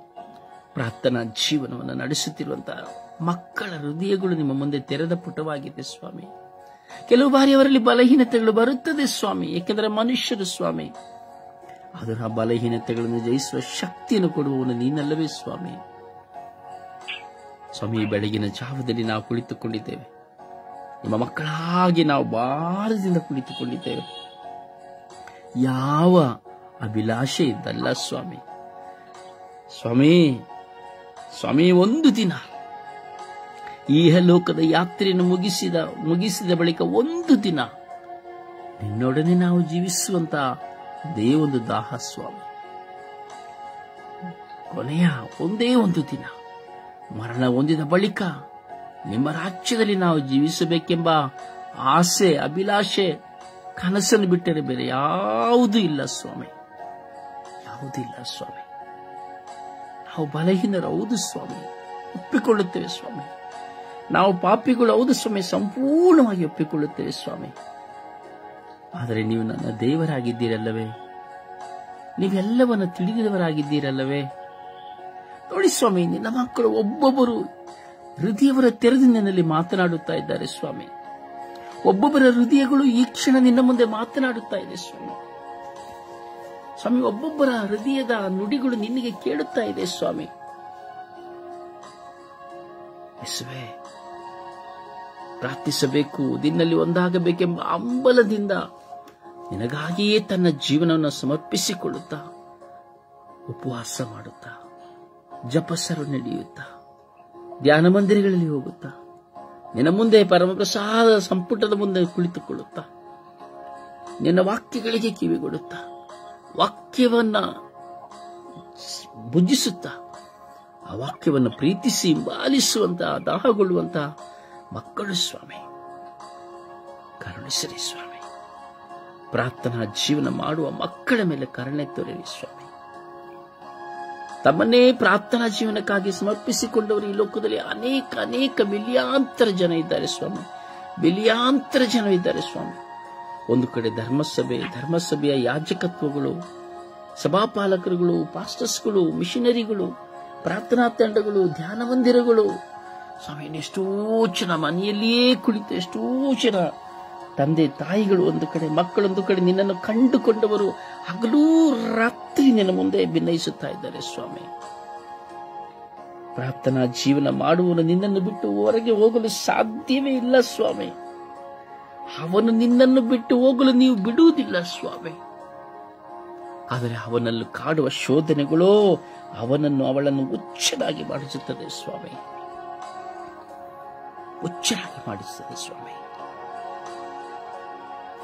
ಪ್ರಾರ್ಥನಾ ಜೀವನವನ್ನು ನಡೆಸುತ್ತಿರುವಂತಹ ಮಕ್ಕಳ ಹೃದಯಗಳು ನಿಮ್ಮ ಮುಂದೆ ತೆರೆದ ಪುಟವಾಗಿದೆ ಸ್ವಾಮಿ. ಕೆಲವು ಬಾರಿ ಅವರಲ್ಲಿ ಬಲಹೀನತೆಗಳು ಬರುತ್ತದೆ ಸ್ವಾಮಿ, ಏಕೆಂದರೆ ಮನುಷ್ಯರು ಸ್ವಾಮಿ. ಅದರ ಬಲಹೀನತೆಗಳನ್ನು ಜಯಿಸುವ ಶಕ್ತಿಯನ್ನು ಕೊಡುವವನು ನೀನಲ್ಲವೇ ಸ್ವಾಮಿ. ಸ್ವಾಮಿ, ಬೆಳಗಿನ ಜಾವದಲ್ಲಿ ನಾವು ಕುಳಿತುಕೊಂಡಿದ್ದೇವೆ, ನಿಮ್ಮ ಮಕ್ಕಳಾಗಿ ನಾವು ಭಾರದಿಂದ ಕುಳಿತುಕೊಂಡಿದ್ದೇವೆ. ಯಾವ ಅಭಿಲಾಷೆ ಇದ್ದಲ್ಲ ಸ್ವಾಮಿ. ಸ್ವಾಮಿ ಸ್ವಾಮಿ, ಒಂದು ದಿನ ಈ ಲೋಕದ ಯಾತ್ರೆಯನ್ನು ಮುಗಿಸಿದ ಬಳಿಕ ಒಂದು ದಿನ ನಿನ್ನೊಡನೆ ನಾವು ಜೀವಿಸುವಂತ ಅದೇ ಒಂದು ದಾಹ ಸ್ವಾಮಿ. ಕೊನೆಯ ಒಂದೇ ಒಂದು ದಿನ ಮರಣ ಹೊಂದಿದ ಬಳಿಕ ನಿಮ್ಮ ರಾಜ್ಯದಲ್ಲಿ ನಾವು ಜೀವಿಸಬೇಕೆಂಬ ಆಸೆ, ಅಭಿಲಾಷೆ, ಕನಸನ್ನು ಬಿಟ್ಟರೆ ಬೇರೆ ಯಾವುದೂ ಇಲ್ಲ ಸ್ವಾಮಿ, ಯಾವುದೂ ಇಲ್ಲ ಸ್ವಾಮಿ. ನಾವು ಬಲಹೀನರು ಹೌದು ಸ್ವಾಮಿ, ಒಪ್ಪಿಕೊಳ್ಳುತ್ತೇವೆ ಸ್ವಾಮಿ. ನಾವು ಪಾಪಿಗಳು ಹೌದು ಸ್ವಾಮಿ, ಸಂಪೂರ್ಣವಾಗಿ ಒಪ್ಪಿಕೊಳ್ಳುತ್ತೇವೆ ಸ್ವಾಮಿ. ಆದರೆ ನೀವು ನನ್ನ ದೇವರಾಗಿದ್ದೀರಲ್ಲವೇ, ನೀವೆಲ್ಲವನ್ನು ತಿಳಿದಿರುವವರಾಗಿದ್ದೀರಲ್ಲವೇ. ನೋಡಿ ಸ್ವಾಮಿ, ನಿನ್ನ ಮಕ್ಕಳು ಒಬ್ಬೊಬ್ಬರು ಹೃದಯವರ ತೆರೆದು ನಿನ್ನಲ್ಲಿ ಮಾತನಾಡುತ್ತಾ ಇದ್ದಾರೆ ಸ್ವಾಮಿ. ಒಬ್ಬೊಬ್ಬರ ಹೃದಯಗಳು ಈ ಕ್ಷಣ ನಿನ್ನ ಮುಂದೆ ಮಾತನಾಡುತ್ತಾ ಇದೆ ಸ್ವಾಮಿ. ಸ್ವಾಮಿ, ಒಬ್ಬೊಬ್ಬರ ಹೃದಯದ ನುಡಿಗಳು ನಿನಗೆ ಕೇಳುತ್ತಾ ಇದೆ ಸ್ವಾಮಿ. ಯೇಸುವೇ, ಪ್ರಾರ್ಥಿಸಬೇಕು, ನಿನ್ನಲ್ಲಿ ಒಂದಾಗಬೇಕೆಂಬ ಹಂಬಲದಿಂದ ನಿನಗಾಗಿಯೇ ತನ್ನ ಜೀವನವನ್ನು ಸಮರ್ಪಿಸಿಕೊಳ್ಳುತ್ತಾ, ಉಪವಾಸ ಮಾಡುತ್ತಾ, ಜಪಸರು ನಡೆಯುತ್ತಾ, ಧ್ಯಾನ ಮಂದಿರಗಳಲ್ಲಿ ಹೋಗುತ್ತಾ, ನಿನ್ನ ಮುಂದೆ ಪರಮಪ್ರಸಾದ ಸಂಪುಟದ ಮುಂದೆ ಕುಳಿತುಕೊಳ್ಳುತ್ತಾ, ನಿನ್ನ ವಾಕ್ಯಗಳಿಗೆ ಕಿವಿಗೊಡುತ್ತಾ, ವಾಕ್ಯವನ್ನ ಭುಜಿಸುತ್ತಾ, ಆ ವಾಕ್ಯವನ್ನು ಪ್ರೀತಿಸಿ ಹಿಂಬಾಲಿಸುವಂತಹ, ದಾಹಗೊಳ್ಳುವಂತಹ ಮಕ್ಕಳು ಸ್ವಾಮಿ. ಕರುಣಿಸಿರಿ ಸ್ವಾಮಿ. ಪ್ರಾರ್ಥನಾ ಜೀವನ ಮಾಡುವ ಮಕ್ಕಳ ಮೇಲೆ ಕರುಣೆ ತೋರಿರಿ ಸ್ವಾಮಿ. ತಮ್ಮನ್ನೇ ಪ್ರಾರ್ಥನಾ ಜೀವನಕ್ಕಾಗಿ ಸಮರ್ಪಿಸಿಕೊಂಡವರು ಈ ಲೋಕದಲ್ಲಿ ಅನೇಕ ಮಿಲಿಯಾಂತರ ಜನ ಇದ್ದಾರೆ ಸ್ವಾಮಿ, ಬಿಲಿಯಾಂತರ ಜನ ಇದ್ದಾರೆ ಸ್ವಾಮಿ. ಒಂದು ಕಡೆ ಧರ್ಮಸಭೆಯ ಯಾಜಕತ್ವಗಳು, ಸಭಾಪಾಲಕರುಗಳು, ಪಾಸ್ಟರ್ಸ್ಗಳು, ಮಿಷನರಿಗಳು, ಪ್ರಾರ್ಥನಾ ತಂಡಗಳು, ಧ್ಯಾನ ಮಂದಿರಗಳು ಸ್ವಾಮಿ. ಎಷ್ಟೋ ಜನ ಮನೆಯಲ್ಲಿಯೇ ಕುಳಿತು, ಎಷ್ಟೋ ಜನ ತಂದೆ ತಾಯಿಗಳು ಒಂದು ಕಡೆ, ಮಕ್ಕಳೊಂದು ಕಡೆ ನಿನ್ನನ್ನು ಕಂಡುಕೊಂಡವರು ಹಗಲೂ ರಾತ್ರಿ ನಿನ್ನ ಮುಂದೆ ಭಿನ್ನಯಿಸುತ್ತಾ ಇದ್ದಾರೆ ಸ್ವಾಮಿ. ಪ್ರಾರ್ಥನಾ ಜೀವನ ಮಾಡುವನು ನಿನ್ನನ್ನು ಬಿಟ್ಟು ಹೊರಗೆ ಹೋಗಲು ಸಾಧ್ಯವೇ ಇಲ್ಲ ಸ್ವಾಮಿ. ಅವನು ನಿನ್ನನ್ನು ಬಿಟ್ಟು ಹೋಗಲು ನೀವು ಬಿಡುವುದಿಲ್ಲ ಸ್ವಾಮಿ. ಆದರೆ ಅವನನ್ನು ಕಾಡುವ ಶೋಧನೆಗಳು ಅವಳನ್ನು ಹುಚ್ಚರಾಗಿ ಮಾಡಿಸುತ್ತದೆ ಸ್ವಾಮಿ, ಹುಚ್ಚರಾಗಿ ಮಾಡಿಸುತ್ತದೆ ಸ್ವಾಮಿ.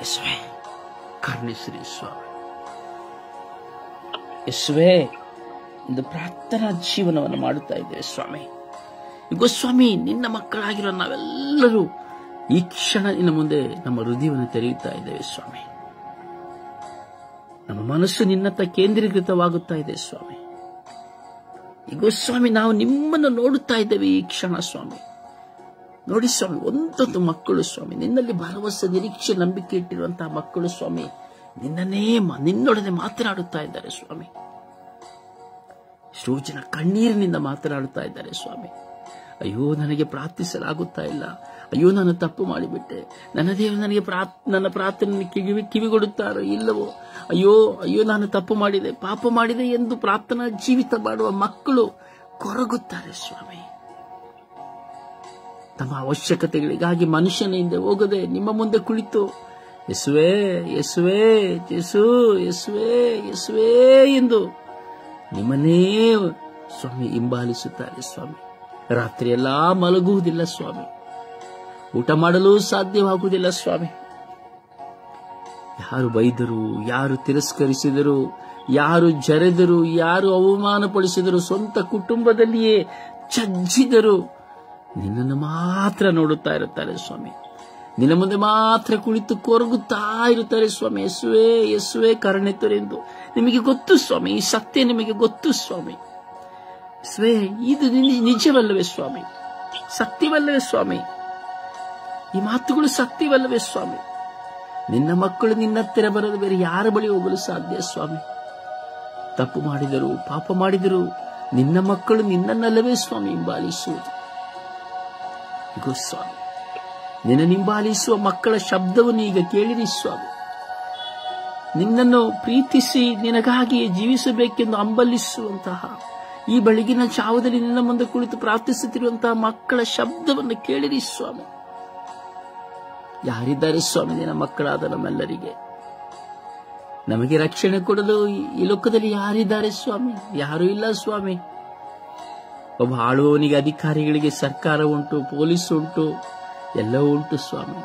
ಯೇಸುವೇ, ಕರುಣಿಸಿರಿ ಸ್ವಾಮಿ. ಯೇಸುವೇ, ಇಂದು ಪ್ರಾರ್ಥನಾ ಜೀವನವನ್ನು ಮಾಡುತ್ತಾ ಇದ್ದೇವೆ ಸ್ವಾಮಿ. ಈಗ ಸ್ವಾಮಿ, ನಿನ್ನ ಮಕ್ಕಳಾಗಿರೋ ನಾವೆಲ್ಲರೂ ಈ ಕ್ಷಣ ನಿನ್ನ ಮುಂದೆ ನಮ್ಮ ಹೃದಯವನ್ನು ತೆರೆಯುತ್ತಾ ಇದ್ದೇವೆ ಸ್ವಾಮಿ. ನಮ್ಮ ಮನಸ್ಸು ನಿನ್ನತ್ತ ಕೇಂದ್ರೀಕೃತವಾಗುತ್ತಾ ಇದೆ ಸ್ವಾಮಿ. ಈಗ ಸ್ವಾಮಿ, ನಾವು ನಿಮ್ಮನ್ನು ನೋಡುತ್ತಾ ಇದ್ದೇವೆ ಈ ಕ್ಷಣ ಸ್ವಾಮಿ. ನೋಡಿ ಸ್ವಾಮಿ, ಒಂದೊಂದು ಮಕ್ಕಳು ಸ್ವಾಮಿ ನಿನ್ನಲ್ಲಿ ಭರವಸೆ, ನಿರೀಕ್ಷೆ, ನಂಬಿಕೆ ಇಟ್ಟಿರುವಂತಹ ಮಕ್ಕಳು ಸ್ವಾಮಿ ನಿನ್ನೊಡನೆ ಮಾತನಾಡುತ್ತಾ ಇದ್ದಾರೆ ಸ್ವಾಮಿ. ಎಷ್ಟೋ ಜನ ಕಣ್ಣೀರಿನಿಂದ ಮಾತನಾಡುತ್ತಾ ಇದ್ದಾರೆ ಸ್ವಾಮಿ. ಅಯ್ಯೋ, ನನಗೆ ಪ್ರಾರ್ಥಿಸಲಾಗುತ್ತಾ ಇಲ್ಲ, ಅಯ್ಯೋ ನಾನು ತಪ್ಪು ಮಾಡಿಬಿಟ್ಟೆ, ನನ್ನ ದೇವರು ನನಗೆ ನನ್ನ ಪ್ರಾರ್ಥನೆ ಕಿವಿಗೊಡುತ್ತಾರೋ ಇಲ್ಲವೋ, ಅಯ್ಯೋ ನಾನು ತಪ್ಪು ಮಾಡಿದೆ, ಪಾಪ ಮಾಡಿದೆ ಎಂದು ಪ್ರಾರ್ಥನಾ ಜೀವಿತ ಮಾಡುವ ಮಕ್ಕಳು ಕೊರಗುತ್ತಾರೆ ಸ್ವಾಮಿ. ತಮ್ಮ ಅವಶ್ಯಕತೆಗಳಿಗಾಗಿ ಮನುಷ್ಯನ ಹಿಂದೆ ಹೋಗದೆ ನಿಮ್ಮ ಮುಂದೆ ಕುಳಿತು ಯೇಸುವೇ ಯೇಸುವೇ ಯೇಸು ಯೇಸುವೇ ಯೇಸುವೇ ಎಂದು ನಿಮ್ಮನ್ನೇ ಸ್ವಾಮಿ ಹಿಂಬಾಲಿಸುತ್ತಾರೆ ಸ್ವಾಮಿ. ರಾತ್ರಿಯೆಲ್ಲ ಮಲಗುವುದಿಲ್ಲ ಸ್ವಾಮಿ, ಊಟ ಮಾಡಲು ಸಾಧ್ಯವಾಗುವುದಿಲ್ಲ ಸ್ವಾಮಿ. ಯಾರು ಬೈದರು, ಯಾರು ತಿರಸ್ಕರಿಸಿದರು, ಯಾರು ಜರೆದರು, ಯಾರು ಅವಮಾನಪಡಿಸಿದರು, ಸ್ವಂತ ಕುಟುಂಬದಲ್ಲಿಯೇ ಚಜ್ಜಿದರು, ನಿನ್ನನ್ನು ಮಾತ್ರ ನೋಡುತ್ತಾ ಇರುತ್ತಾರೆ ಸ್ವಾಮಿ. ನಿನ್ನ ಮುಂದೆ ಮಾತ್ರ ಕುಳಿತು ಕೊರಗುತ್ತಾ ಇರುತ್ತಾರೆ ಸ್ವಾಮಿ. ಯೇಸುವೆ ಯೇಸುವೆ ಕರುಣೆ ತೋರೆಂದು ನಿಮಗೆ ಗೊತ್ತು ಸ್ವಾಮಿ, ಈ ಸತ್ಯ ನಿಮಗೆ ಗೊತ್ತು ಸ್ವಾಮಿ. ಯೇಸುವೆ ಇದು ನಿಜವಲ್ಲವೇ ಸ್ವಾಮಿ? ಸತ್ಯವಲ್ಲವೇ ಸ್ವಾಮಿ? ಈ ಮಾತುಗಳು ಸತ್ಯವಲ್ಲವೇ ಸ್ವಾಮಿ? ನಿನ್ನ ಮಕ್ಕಳು ನಿನ್ನ ಹತ್ತಿರ ಬರಲು ಬೇರೆ ಯಾರ ಬಳಿ ಹೋಗಲು ಸಾಧ್ಯ ಸ್ವಾಮಿ? ತಪ್ಪು ಮಾಡಿದರು, ಪಾಪ ಮಾಡಿದರು, ನಿನ್ನ ಮಕ್ಕಳು ನಿನ್ನನ್ನಲ್ಲವೇ ಸ್ವಾಮಿ ಹಿಂಬಾಲಿಸುವುದು. ಇಗೋ ಸ್ವಾಮಿ, ನಿನ್ನ ಹಿಂಬಾಲಿಸುವ ಮಕ್ಕಳ ಶಬ್ದವನ್ನು ಈಗ ಕೇಳಿರಿ ಸ್ವಾಮಿ. ನಿನ್ನನ್ನು ಪ್ರೀತಿಸಿ ನಿನಗಾಗಿ ಜೀವಿಸಬೇಕೆಂದು ಹಂಬಲಿಸುವಂತಹ ಈ ಬೆಳಗಿನ ಜಾವದಲ್ಲಿ ನಿನ್ನ ಮುಂದೆ ಕುಳಿತು ಪ್ರಾರ್ಥಿಸುತ್ತಿರುವಂತಹ ಮಕ್ಕಳ ಶಬ್ದವನ್ನು ಕೇಳಿರಿ ಸ್ವಾಮಿ. ಯಾರಿದ್ದಾರೆ ಸ್ವಾಮಿ ನಿನ್ನ ಮಕ್ಕಳಾದ ನಮ್ಮೆಲ್ಲರಿಗೆ? ನಮಗೆ ರಕ್ಷಣೆ ಕೊಡಲು ಈ ಲೋಕದಲ್ಲಿ ಯಾರಿದ್ದಾರೆ ಸ್ವಾಮಿ? ಯಾರೂ ಇಲ್ಲ ಸ್ವಾಮಿ. ಒಬ್ಬ ಆಳುವವನಿಗೆ ಅಧಿಕಾರಿಗಳಿಗೆ ಸರ್ಕಾರ ಉಂಟು, ಪೊಲೀಸ್ ಉಂಟು, ಎಲ್ಲವೂ ಉಂಟು ಸ್ವಾಮಿ.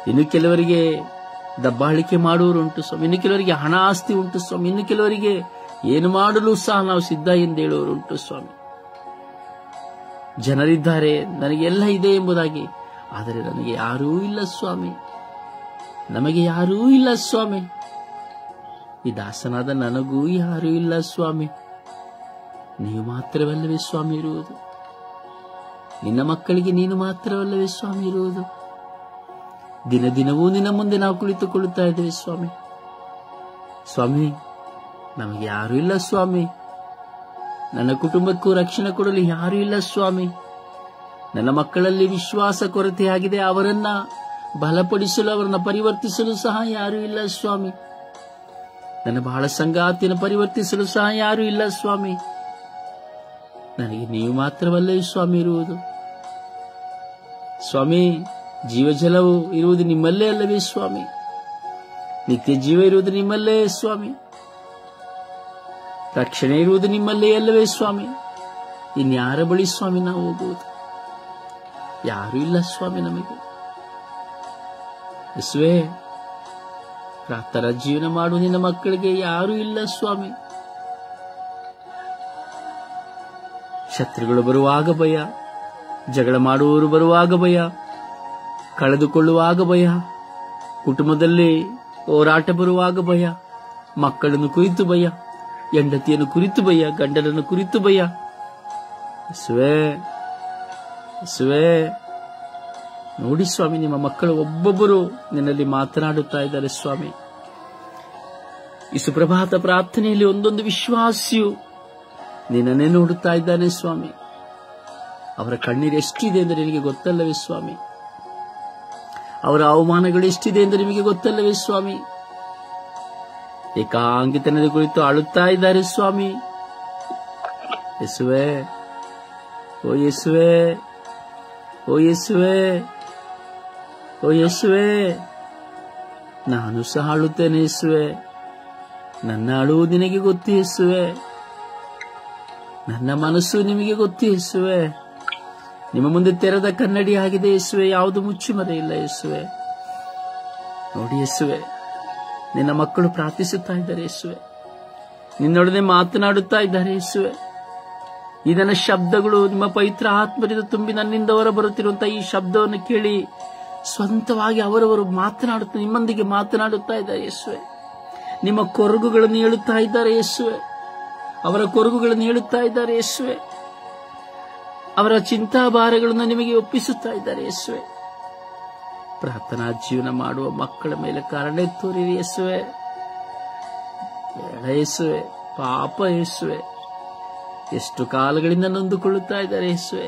ಇನ್ನು ಕೆಲವರಿಗೆ ದಬ್ಬಾಳಿಕೆ ಮಾಡುವವರು ಉಂಟು ಸ್ವಾಮಿ. ಇನ್ನು ಕೆಲವರಿಗೆ ಹಣ ಆಸ್ತಿ ಉಂಟು ಸ್ವಾಮಿ. ಇನ್ನು ಕೆಲವರಿಗೆ ಏನು ಮಾಡಲು ಸಹ ನಾವು ಸಿದ್ಧ ಎಂದು ಹೇಳುವವರು ಉಂಟು ಸ್ವಾಮಿ. ಜನರಿದ್ದಾರೆ, ನನಗೆಲ್ಲ ಇದೆ ಎಂಬುದಾಗಿ. ಆದರೆ ನನಗೆ ಯಾರೂ ಇಲ್ಲ ಸ್ವಾಮಿ, ನಮಗೆ ಯಾರೂ ಇಲ್ಲ ಸ್ವಾಮಿ. ಈ ದಾಸನಾದ ನನಗೂ ಯಾರೂ ಇಲ್ಲ ಸ್ವಾಮಿ. ನೀವು ಮಾತ್ರವಲ್ಲವೇ ಸ್ವಾಮಿ ಇರುವುದು? ನಿನ್ನ ಮಕ್ಕಳಿಗೆ ನೀನು ಮಾತ್ರವಲ್ಲವೇ ಸ್ವಾಮಿ ಇರುವುದು? ದಿನ ದಿನವೂ ನಿನ್ನ ಮುಂದೆ ನಾವು ಕುಳಿತುಕೊಳ್ಳುತ್ತಾ ಇದ್ದೇವೆ ಸ್ವಾಮಿ. ಸ್ವಾಮಿ, ನಮಗೆ ಯಾರೂ ಇಲ್ಲ ಸ್ವಾಮಿ. ನನ್ನ ಕುಟುಂಬಕ್ಕೂ ರಕ್ಷಣೆ ಕೊಡಲು ಯಾರೂ ಇಲ್ಲ ಸ್ವಾಮಿ. ನನ್ನ ಮಕ್ಕಳಲ್ಲಿ ವಿಶ್ವಾಸ ಕೊರತೆಯಾಗಿದೆ, ಅವರನ್ನ ಬಲಪಡಿಸಲು, ಅವರನ್ನ ಪರಿವರ್ತಿಸಲು ಸಹ ಯಾರೂ ಇಲ್ಲ ಸ್ವಾಮಿ. ನನ್ನ ಬಹಳ ಸಂಗಾತಿಯನ್ನು ಪರಿವರ್ತಿಸಲು ಸಹ ಯಾರೂ ಇಲ್ಲ ಸ್ವಾಮಿ. ನನಗೆ ನೀವು ಮಾತ್ರವಲ್ಲವೇ ಸ್ವಾಮಿ ಇರುವುದು? ಸ್ವಾಮಿ, ಜೀವಜಲವು ಇರುವುದು ನಿಮ್ಮಲ್ಲೇ ಅಲ್ಲವೇ ಸ್ವಾಮಿ? ನಿತ್ಯ ಜೀವ ಇರುವುದು ನಿಮ್ಮಲ್ಲೇ ಸ್ವಾಮಿ. ರಕ್ಷಣೆ ಇರುವುದು ನಿಮ್ಮಲ್ಲೇ ಅಲ್ಲವೇ ಸ್ವಾಮಿ? ಇನ್ಯಾರ ಬಳಿ ಸ್ವಾಮಿ ನಾವು ಹೋಗುವುದು? ಯಾರೂ ಇಲ್ಲ ಸ್ವಾಮಿ ನಮಗೆ. ಯೇಸುವೇ, ಪ್ರಾರ್ಥನಾ ಜೀವನ ಮಾಡುವ ನಿನ್ನ ಮಕ್ಕಳಿಗೆ ಯಾರೂ ಇಲ್ಲ ಸ್ವಾಮಿ. ಶತ್ರುಗಳು ಬರುವಾಗ ಭಯ, ಜಗಳ ಮಾಡುವವರು ಬರುವಾಗ ಭಯ, ಕಳೆದುಕೊಳ್ಳುವಾಗ ಭಯ, ಕುಟುಂಬದಲ್ಲಿ ಹೋರಾಟ ಬರುವಾಗ ಭಯ, ಮಕ್ಕಳನ್ನು ಕುರಿತು ಭಯ, ಹೆಂಡತಿಯನ್ನು ಕುರಿತು ಭಯ, ಗಂಡನನ್ನು ಕುರಿತು ಭಯ. ಯೇಸುವೇ ಯೇಸುವೇ, ನೋಡಿ ಸ್ವಾಮಿ, ನಿಮ್ಮ ಮಕ್ಕಳು ಒಬ್ಬೊಬ್ಬರು ನಿನ್ನಲ್ಲಿ ಮಾತನಾಡುತ್ತಾ ಇದ್ದಾರೆ ಸ್ವಾಮಿ. ಈ ಸುಪ್ರಭಾತ ಪ್ರಾರ್ಥನೆಯಲ್ಲಿ ಒಂದೊಂದು ವಿಶ್ವಾಸಿಯು ನಿನ್ನನ್ನೇ ನೋಡುತ್ತಾ ಇದ್ದಾನೆ ಸ್ವಾಮಿ. ಅವರ ಕಣ್ಣೀರು ಎಷ್ಟಿದೆ ಎಂದು ನಿನಗೆ ಗೊತ್ತಲ್ಲವೇ ಸ್ವಾಮಿ? ಅವರ ಅವಮಾನಗಳು ಎಷ್ಟಿದೆ ಎಂದು ನಿಮಗೆ ಗೊತ್ತಲ್ಲವೇ ಸ್ವಾಮಿ? ಏಕಾಂಗಿತನದ ಕುರಿತು ಅಳುತ್ತಾ ಇದ್ದಾರೆ ಸ್ವಾಮಿ. ಯೇಸುವೇ, ಓ ಯೇಸುವೇ, ಓ ಯೇಸುವೇ, ಓ ಯೇಸುವೇ, ನಾನು ಸಹ ಅಳುತ್ತೇನೆ ಯೇಸುವೆ. ನನ್ನ ಅಳುವು ನಿನಗೆ ಗೊತ್ತು ಯೇಸುವೆ. ನನ್ನ ಮನಸ್ಸು ನಿಮಗೆ ಗೊತ್ತು ಯೇಸುವೆ. ನಿಮ್ಮ ಮುಂದೆ ತೆರೆದ ಕನ್ನಡಿ ಆಗಿದೆ ಯೇಸುವೆ, ಯಾವುದು ಮುಚ್ಚುಮರೆ ಇಲ್ಲ ಯೇಸುವೆ. ನೋಡಿ ಯೇಸುವೆ, ನಿನ್ನ ಮಕ್ಕಳು ಪ್ರಾರ್ಥಿಸುತ್ತಾ ಇದ್ದಾರೆ ಯೇಸುವೆ. ನಿನ್ನೊಡನೆ ಮಾತನಾಡುತ್ತಾ ಇದ್ದಾರೆ ಯೇಸುವೆ. ಈ ನನ್ನ ಶಬ್ದಗಳು ನಿಮ್ಮ ಪವಿತ್ರ ಆತ್ಮದಿಂದ ತುಂಬಿ ನನ್ನಿಂದ ಹೊರ ಬರುತ್ತಿರುವಂತಹ ಈ ಶಬ್ದವನ್ನು ಕೇಳಿ ಸ್ವಂತವಾಗಿ ಅವರವರು ಮಾತನಾಡುತ್ತಾ ನಿಮ್ಮೊಂದಿಗೆ ಮಾತನಾಡುತ್ತಾ ಇದ್ದಾರೆ ಯೇಸುವೆ. ನಿಮ್ಮ ಕೊರಗುಗಳನ್ನು ಹೇಳುತ್ತಾ ಇದ್ದಾರೆ ಯೇಸುವೆ. ಅವರ ಕೊರಗುಗಳನ್ನು ಹೇಳುತ್ತಾ ಇದ್ದಾರೆ ಯೇಸುವೆ. ಅವರ ಚಿಂತಾಭಾರಗಳನ್ನು ನಿಮಗೆ ಒಪ್ಪಿಸುತ್ತಾ ಇದ್ದಾರೆ ಯೇಸುವೆ. ಪ್ರಾರ್ಥನಾ ಜೀವನ ಮಾಡುವ ಮಕ್ಕಳ ಮೇಲೆ ಕರುಣೆ ತೋರಿರಿ ಯೇಸುವೆ. ಬೇಡ ಯೇಸುವೆ, ಪಾಪ ಯೇಸುವೆ. ಎಷ್ಟು ಕಾಲಗಳಿಂದ ನೊಂದುಕೊಳ್ಳುತ್ತಾ ಇದ್ದಾರೆ ಯೇಸುವೆ.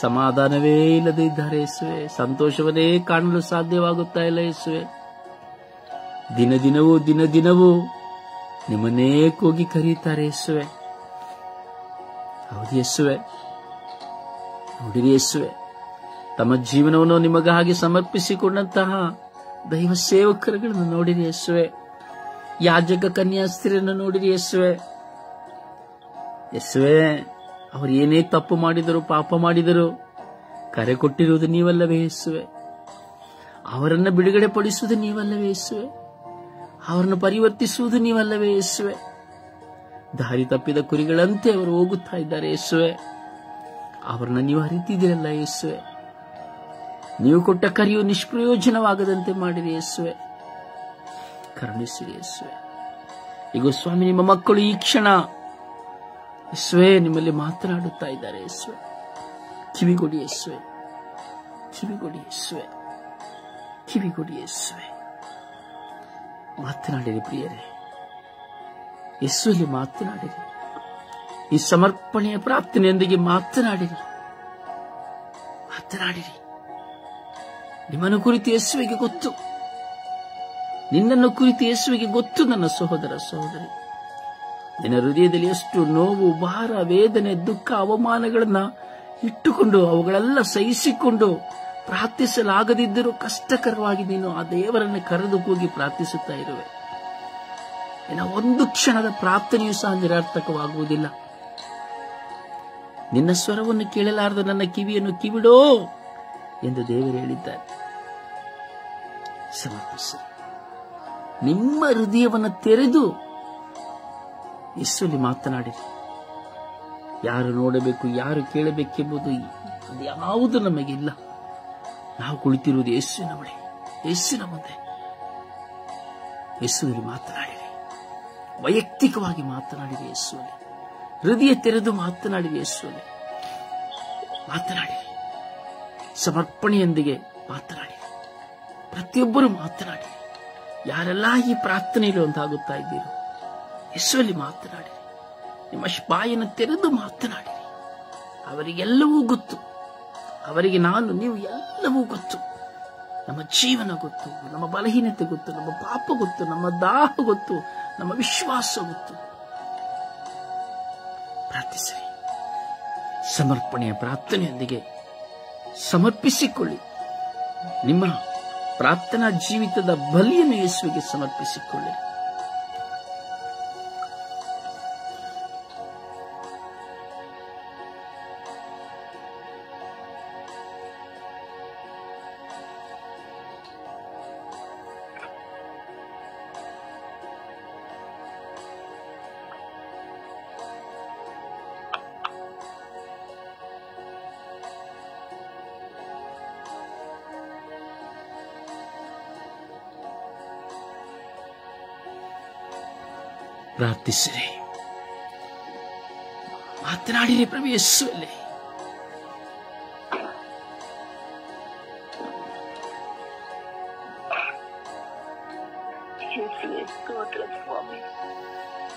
ಸಮಾಧಾನವೇ ಇಲ್ಲದೆ ಇದ್ದಾರೆ ಯೇಸುವೆ. ಸಂತೋಷವನ್ನೇ ಕಾಣಲು ಸಾಧ್ಯವಾಗುತ್ತಾ ಇಲ್ಲ ಯೇಸುವೆ. ದಿನ ದಿನವೂ ನಿಮ್ಮನ್ನೇ ಕೂಗಿ ಕರೆಯುತ್ತಾರೆ ಯೇಸುವೆ. ಹೌದು ಯೇಸುವೆ, ನೋಡಿರಿ ಯೇಸುವೆ, ತಮ್ಮ ಜೀವನವನ್ನು ನಿಮಗಾಗಿ ಸಮರ್ಪಿಸಿಕೊಂಡಂತಹ ದೈವ ಸೇವಕರುಗಳನ್ನು ನೋಡಿರಿ ಯೇಸುವೆ. ಯಾಜಕ ಕನ್ಯಾಸ್ತ್ರೀಯರನ್ನು ನೋಡಿರಿ ಯೇಸುವೆ. ಯೇಸುವೆ, ಅವರು ಏನೇ ತಪ್ಪು ಮಾಡಿದರು, ಪಾಪ ಮಾಡಿದರು, ಕರೆ ಕೊಟ್ಟಿರುವುದು ನೀವಲ್ಲವೇ ಯೇಸುವೆ. ಅವರನ್ನು ಬಿಡುಗಡೆ ಪಡಿಸುವುದು ನೀವಲ್ಲವೇ ಯೇಸುವೆ. ಅವರನ್ನು ಪರಿವರ್ತಿಸುವುದು ನೀವಲ್ಲವೇ ಯೇಸುವೆ. ದಾರಿ ತಪ್ಪಿದ ಕುರಿಗಳಂತೆ ಅವರು ಹೋಗುತ್ತಾ ಇದ್ದಾರೆ ಯೇಸುವೆ. ಅವರನ್ನ ನೀವು ಅರಿತಿದ್ದೀರಲ್ಲ ಯೇಸುವೆ. ನೀವು ಕೊಟ್ಟ ಕರೆಯು ನಿಷ್ಪ್ರಯೋಜನವಾಗದಂತೆ ಮಾಡಿರಿ ಯೇಸುವೆ. ಕರುಣಿಸಿರಿ ಯೇಸುವೆ. ಈಗ ಸ್ವಾಮಿ, ನಿಮ್ಮ ಮಕ್ಕಳು ಈ ಕ್ಷಣ ಯೇಸುವೆ ನಿಮ್ಮಲ್ಲಿ ಮಾತನಾಡುತ್ತಾ ಇದ್ದಾರೆ ಯೇಸುವೆ. ಕಿವಿಗೊಡಿ ಯೇಸುವೆ, ಕಿವಿಗೊಡಿ ಯೇಸುವೆ, ಕಿವಿಗೊಡಿ ಯೇಸುವೆ. ಮಾತನಾಡಿರಿ ಪ್ರಿಯರೇ, ಯೇಸುವಲ್ಲಿ ಮಾತನಾಡಿರಿ. ಈ ಸಮರ್ಪಣೆಯ ಪ್ರಾರ್ಥನೆಯೊಂದಿಗೆ ಮಾತನಾಡಿರಿ, ಮಾತನಾಡಿರಿ. ನಿಮ್ಮನ್ನು ಕುರಿತು ಯೇಸುವಿಗೆ ಗೊತ್ತು, ನಿನ್ನನ್ನು ಕುರಿತು ಯೇಸುವಿಗೆ ಗೊತ್ತು. ನನ್ನ ಸಹೋದರ ಸಹೋದರಿ, ನಿನ್ನ ಹೃದಯದಲ್ಲಿ ಎಷ್ಟು ನೋವು, ಭಾರ, ವೇದನೆ, ದುಃಖ, ಅವಮಾನಗಳನ್ನ ಇಟ್ಟುಕೊಂಡು ಅವುಗಳೆಲ್ಲ ಸಹಿಸಿಕೊಂಡು ಪ್ರಾರ್ಥಿಸಲಾಗದಿದ್ದರೂ ಕಷ್ಟಕರವಾಗಿ ನೀನು ಆ ದೇವರನ್ನು ಕರೆದು ಹೋಗಿ ಪ್ರಾರ್ಥಿಸುತ್ತಾ ಇರುವೆ. ನಿನ್ನ ಒಂದು ಕ್ಷಣದ ಪ್ರಾರ್ಥನೆಯೂ ಸಹ ನಿರರ್ಥಕವಾಗುವುದಿಲ್ಲ. ನಿನ್ನ ಸ್ವರವನ್ನು ಕೇಳಲಾರದ ನನ್ನ ಕಿವಿಯನ್ನು ಕಿವಿಡೋ ಎಂದು ದೇವರು ಹೇಳಿದ್ದಾರೆ. ಸಮರ್ಪಿಸಿ, ನಿಮ್ಮ ಹೃದಯವನ್ನು ತೆರೆದು ಯೇಸುವಲ್ಲಿ ಮಾತನಾಡಿರಿ. ಯಾರು ನೋಡಬೇಕು, ಯಾರು ಕೇಳಬೇಕೆಂಬುದು ಯಾವುದು ನಮಗಿಲ್ಲ. ನಾವು ಕುಳಿತಿರುವುದು ಯೇಸುವಿನ ಬಳಿ, ಯೇಸುವಿನ ಮುಂದೆ. ಯೇಸುವಲ್ಲಿ ಮಾತನಾಡಿರಿ, ವೈಯಕ್ತಿಕವಾಗಿ ಮಾತನಾಡಿರಿ ಯೇಸುವಲ್ಲಿ. ಹೃದಯ ತೆರೆದು ಮಾತನಾಡಿರಿ ಯೇಸುವಲ್ಲಿ. ಮಾತನಾಡಿರಿ, ಸಮರ್ಪಣೆಯೊಂದಿಗೆ ಮಾತನಾಡಿರಿ. ಪ್ರತಿಯೊಬ್ಬರು ಮಾತನಾಡಿರಿ. ಯಾರೆಲ್ಲ ಈ ಪ್ರಾರ್ಥನೆಯಲ್ಲಿ ಒಂದಾಗುತ್ತಾ ಇದ್ದೀರೋ ಯೇಸುವಲ್ಲಿ ಮಾತನಾಡಿರಿ. ನಿಮ್ಮ ಬಾಯನ್ನು ತೆರೆದು ಮಾತನಾಡಿರಿ. ಅವರಿಗೆಲ್ಲವೂ ಗೊತ್ತು. ಅವರಿಗೆ ನಾನು, ನೀವು ಎಲ್ಲವೂ ಗೊತ್ತು. ನಮ್ಮ ಜೀವನ ಗೊತ್ತು, ನಮ್ಮ ಬಲಹೀನತೆ ಗೊತ್ತು, ನಮ್ಮ ಪಾಪ ಗೊತ್ತು, ನಮ್ಮ ದಾಹ ಗೊತ್ತು, ನಮ್ಮ ವಿಶ್ವಾಸ ಗೊತ್ತು. ಪ್ರಾರ್ಥಿಸಿರಿ. ಸಮರ್ಪಣೆಯ ಪ್ರಾರ್ಥನೆಯೊಂದಿಗೆ ಸಮರ್ಪಿಸಿಕೊಳ್ಳಿ. ನಿಮ್ಮ ಪ್ರಾರ್ಥನಾ ಜೀವಿತದ ಬಲಿಯನ್ನು ಯೇಸುವಿಗೆ ಸಮರ್ಪಿಸಿಕೊಳ್ಳಿ. ಪ್ರಾರ್ಥಿಸಿರಿ, ಮಾತನಾಡಿರಿ ಪ್ರಭು ಯೇಸುವಲ್ಲಿ. ಸ್ತೋತ್ರ ಸ್ವಾಮಿ,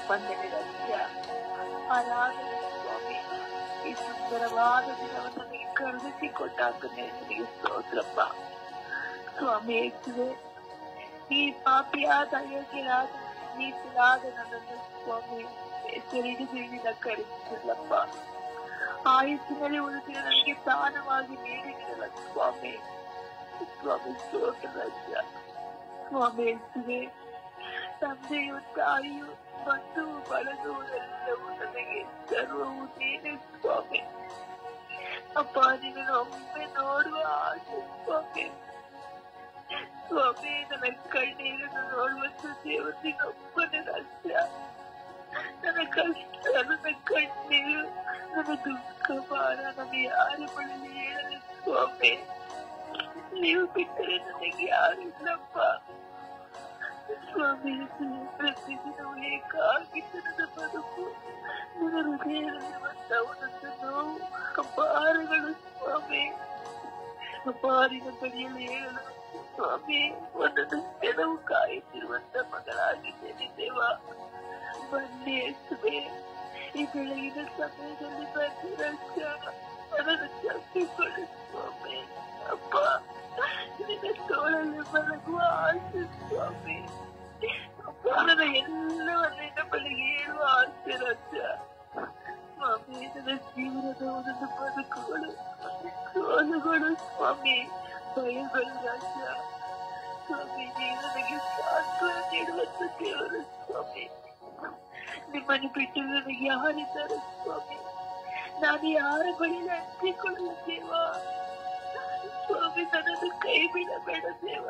ವಂದನೆ ರಹಸ್ಯ ಆರಾಧನೆ ಸ್ವಾಮಿ. ಈ ಸುಂದರವಾದ ದಿನವನ್ನು ನನಗೆ ಕರುಣಿಸಿಕೊಟ್ಟಾಗನೇ ನಿನಗೆ ಸ್ತೋತ್ರಪ್ಪ ಸ್ವಾಮಿ. ಯೇಸುವೆ, ಈ ಪಾಪಿಯಾದ ಅಯೋಗ್ಯರಾದ ನೀತಿಯಾದ ನನ್ನನ್ನು ಸ್ವಾಮಿ ಹೆಸರಿಡಿದ ಕರೆಸಿಲ್ಲಪ್ಪ. ಆಯುಸ್ಸಿನಲ್ಲಿ ಒಂದು ದಿನ ನನಗೆ ದಾನವಾಗಿ ನೀಡಿರಲ್ಲ ಸ್ವಾಮಿ. ಸ್ವಾಮಿ ಸ್ತೋತ್ರ ರಾಜ್ಯ ಸ್ವಾಮಿ. ಯೇಸುವೆ, ತಂದೆಯು ತಾಯಿಯು ಬಂಧು ಬಳಗುವುದೆಲ್ಲವೂ ನನಗೆ ಸರ್ವವು ನೀನೆ ಸ್ವಾಮಿ. ಅಪ್ಪ, ನಿನ್ನನ್ನು ಒಮ್ಮೆ ನೋಡುವ ಆಸೆ ಸ್ವಾಮಿ. ಸ್ವಾಮಿ, ನನ್ನ ಕಣ್ಣೀರನ್ನು ನೋಡುವಂತ ದೇವರಿಗೊಬ್ಬನೇ ರಾಜ್ಯ. ನನ್ನ ಕಷ್ಟ, ನನ್ನ ಕಣ್ಣೀರು, ನನ್ನ ದುಃಖ ಭಾರ ನನ್ನ ಯಾರ ಬಳಿ ಹೇಳಲಿ ಸ್ವಾಮಿ. ನೀವು ಬಿಟ್ಟರೆ ನನಗೆ ಯಾರಿಲ್ಲಪ್ಪ ಸ್ವಾಮಿ. ಪ್ರತಿದಿನವೂ ಏಕಾಗಿದ್ದದ ಬದುಕು, ನನ್ನ ಹೃದಯದಲ್ಲಿರುವಂತ ಒಂದೊಂದು ನೋವು, ಭಾರಗಳು ಸ್ವಾಮಿ. ಅಪಾರಿನ ಬಳಿಯಲ್ಲಿ ಹೇಳಲು ಸ್ವಾಮಿ, ಒಂದೊಂದು ಕ್ಷಣವು ಕಾಯುತ್ತಿರುವಂತ ಮಗಳಾಗಿದ್ದೇನೆ ದೇವ. ಬನ್ನಿ ಯೇಸುವೆ, ಈ ಬೆಳಗಿನ ಸಮಯದಲ್ಲಿ ಬನ್ನಿ ರಕ್ಷ, ಅದನ್ನು ತಪ್ಪಿಕೊಳ್ಳಿ ಸ್ವಾಮಿ. ಅಪ್ಪ, ನಿನ್ನ ತೋಳಲ್ಲಿ ಮಲಗುವ ಆಸೆ ಸ್ವಾಮಿ. ಅಪ್ಪ, ನನ್ನ ಎಲ್ಲವನ್ನ ನಿನ್ನ ಬಳಿಗೆ ಹೇಳುವ ಆಸೆ ರಕ್ಷ ಸ್ವಾಮಿ. ನನ್ನ ಜೀವನದ ಒಂದೊಂದು ಬದುಕುಗಳು, ಸೋಲುಗಳು ಸ್ವಾಮಿ, ಭಯಗಳು ರಾಜ್ಯ ಸ್ವಾಮಿ. ನೀವು ನನಗೆ ಸಾಂತ್ವನ ನೀಡುವಂತ ದೇವರು ಸ್ವಾಮಿ. ನಿಮ್ಮನ್ನು ಬಿಟ್ಟು ನನಗೆ ಯಾರಿದ್ದಾರೆ ಸ್ವಾಮಿ? ನಾನು ಯಾರ ಬಳಿಯಲ್ಲಿ ಅಂಟಿಕೊಳ್ಳುವ ದೇವ ಸ್ವಾಮಿ. ನನ್ನನ್ನು ಕೈ ಬಿಡಬೇಡ ದೇವ.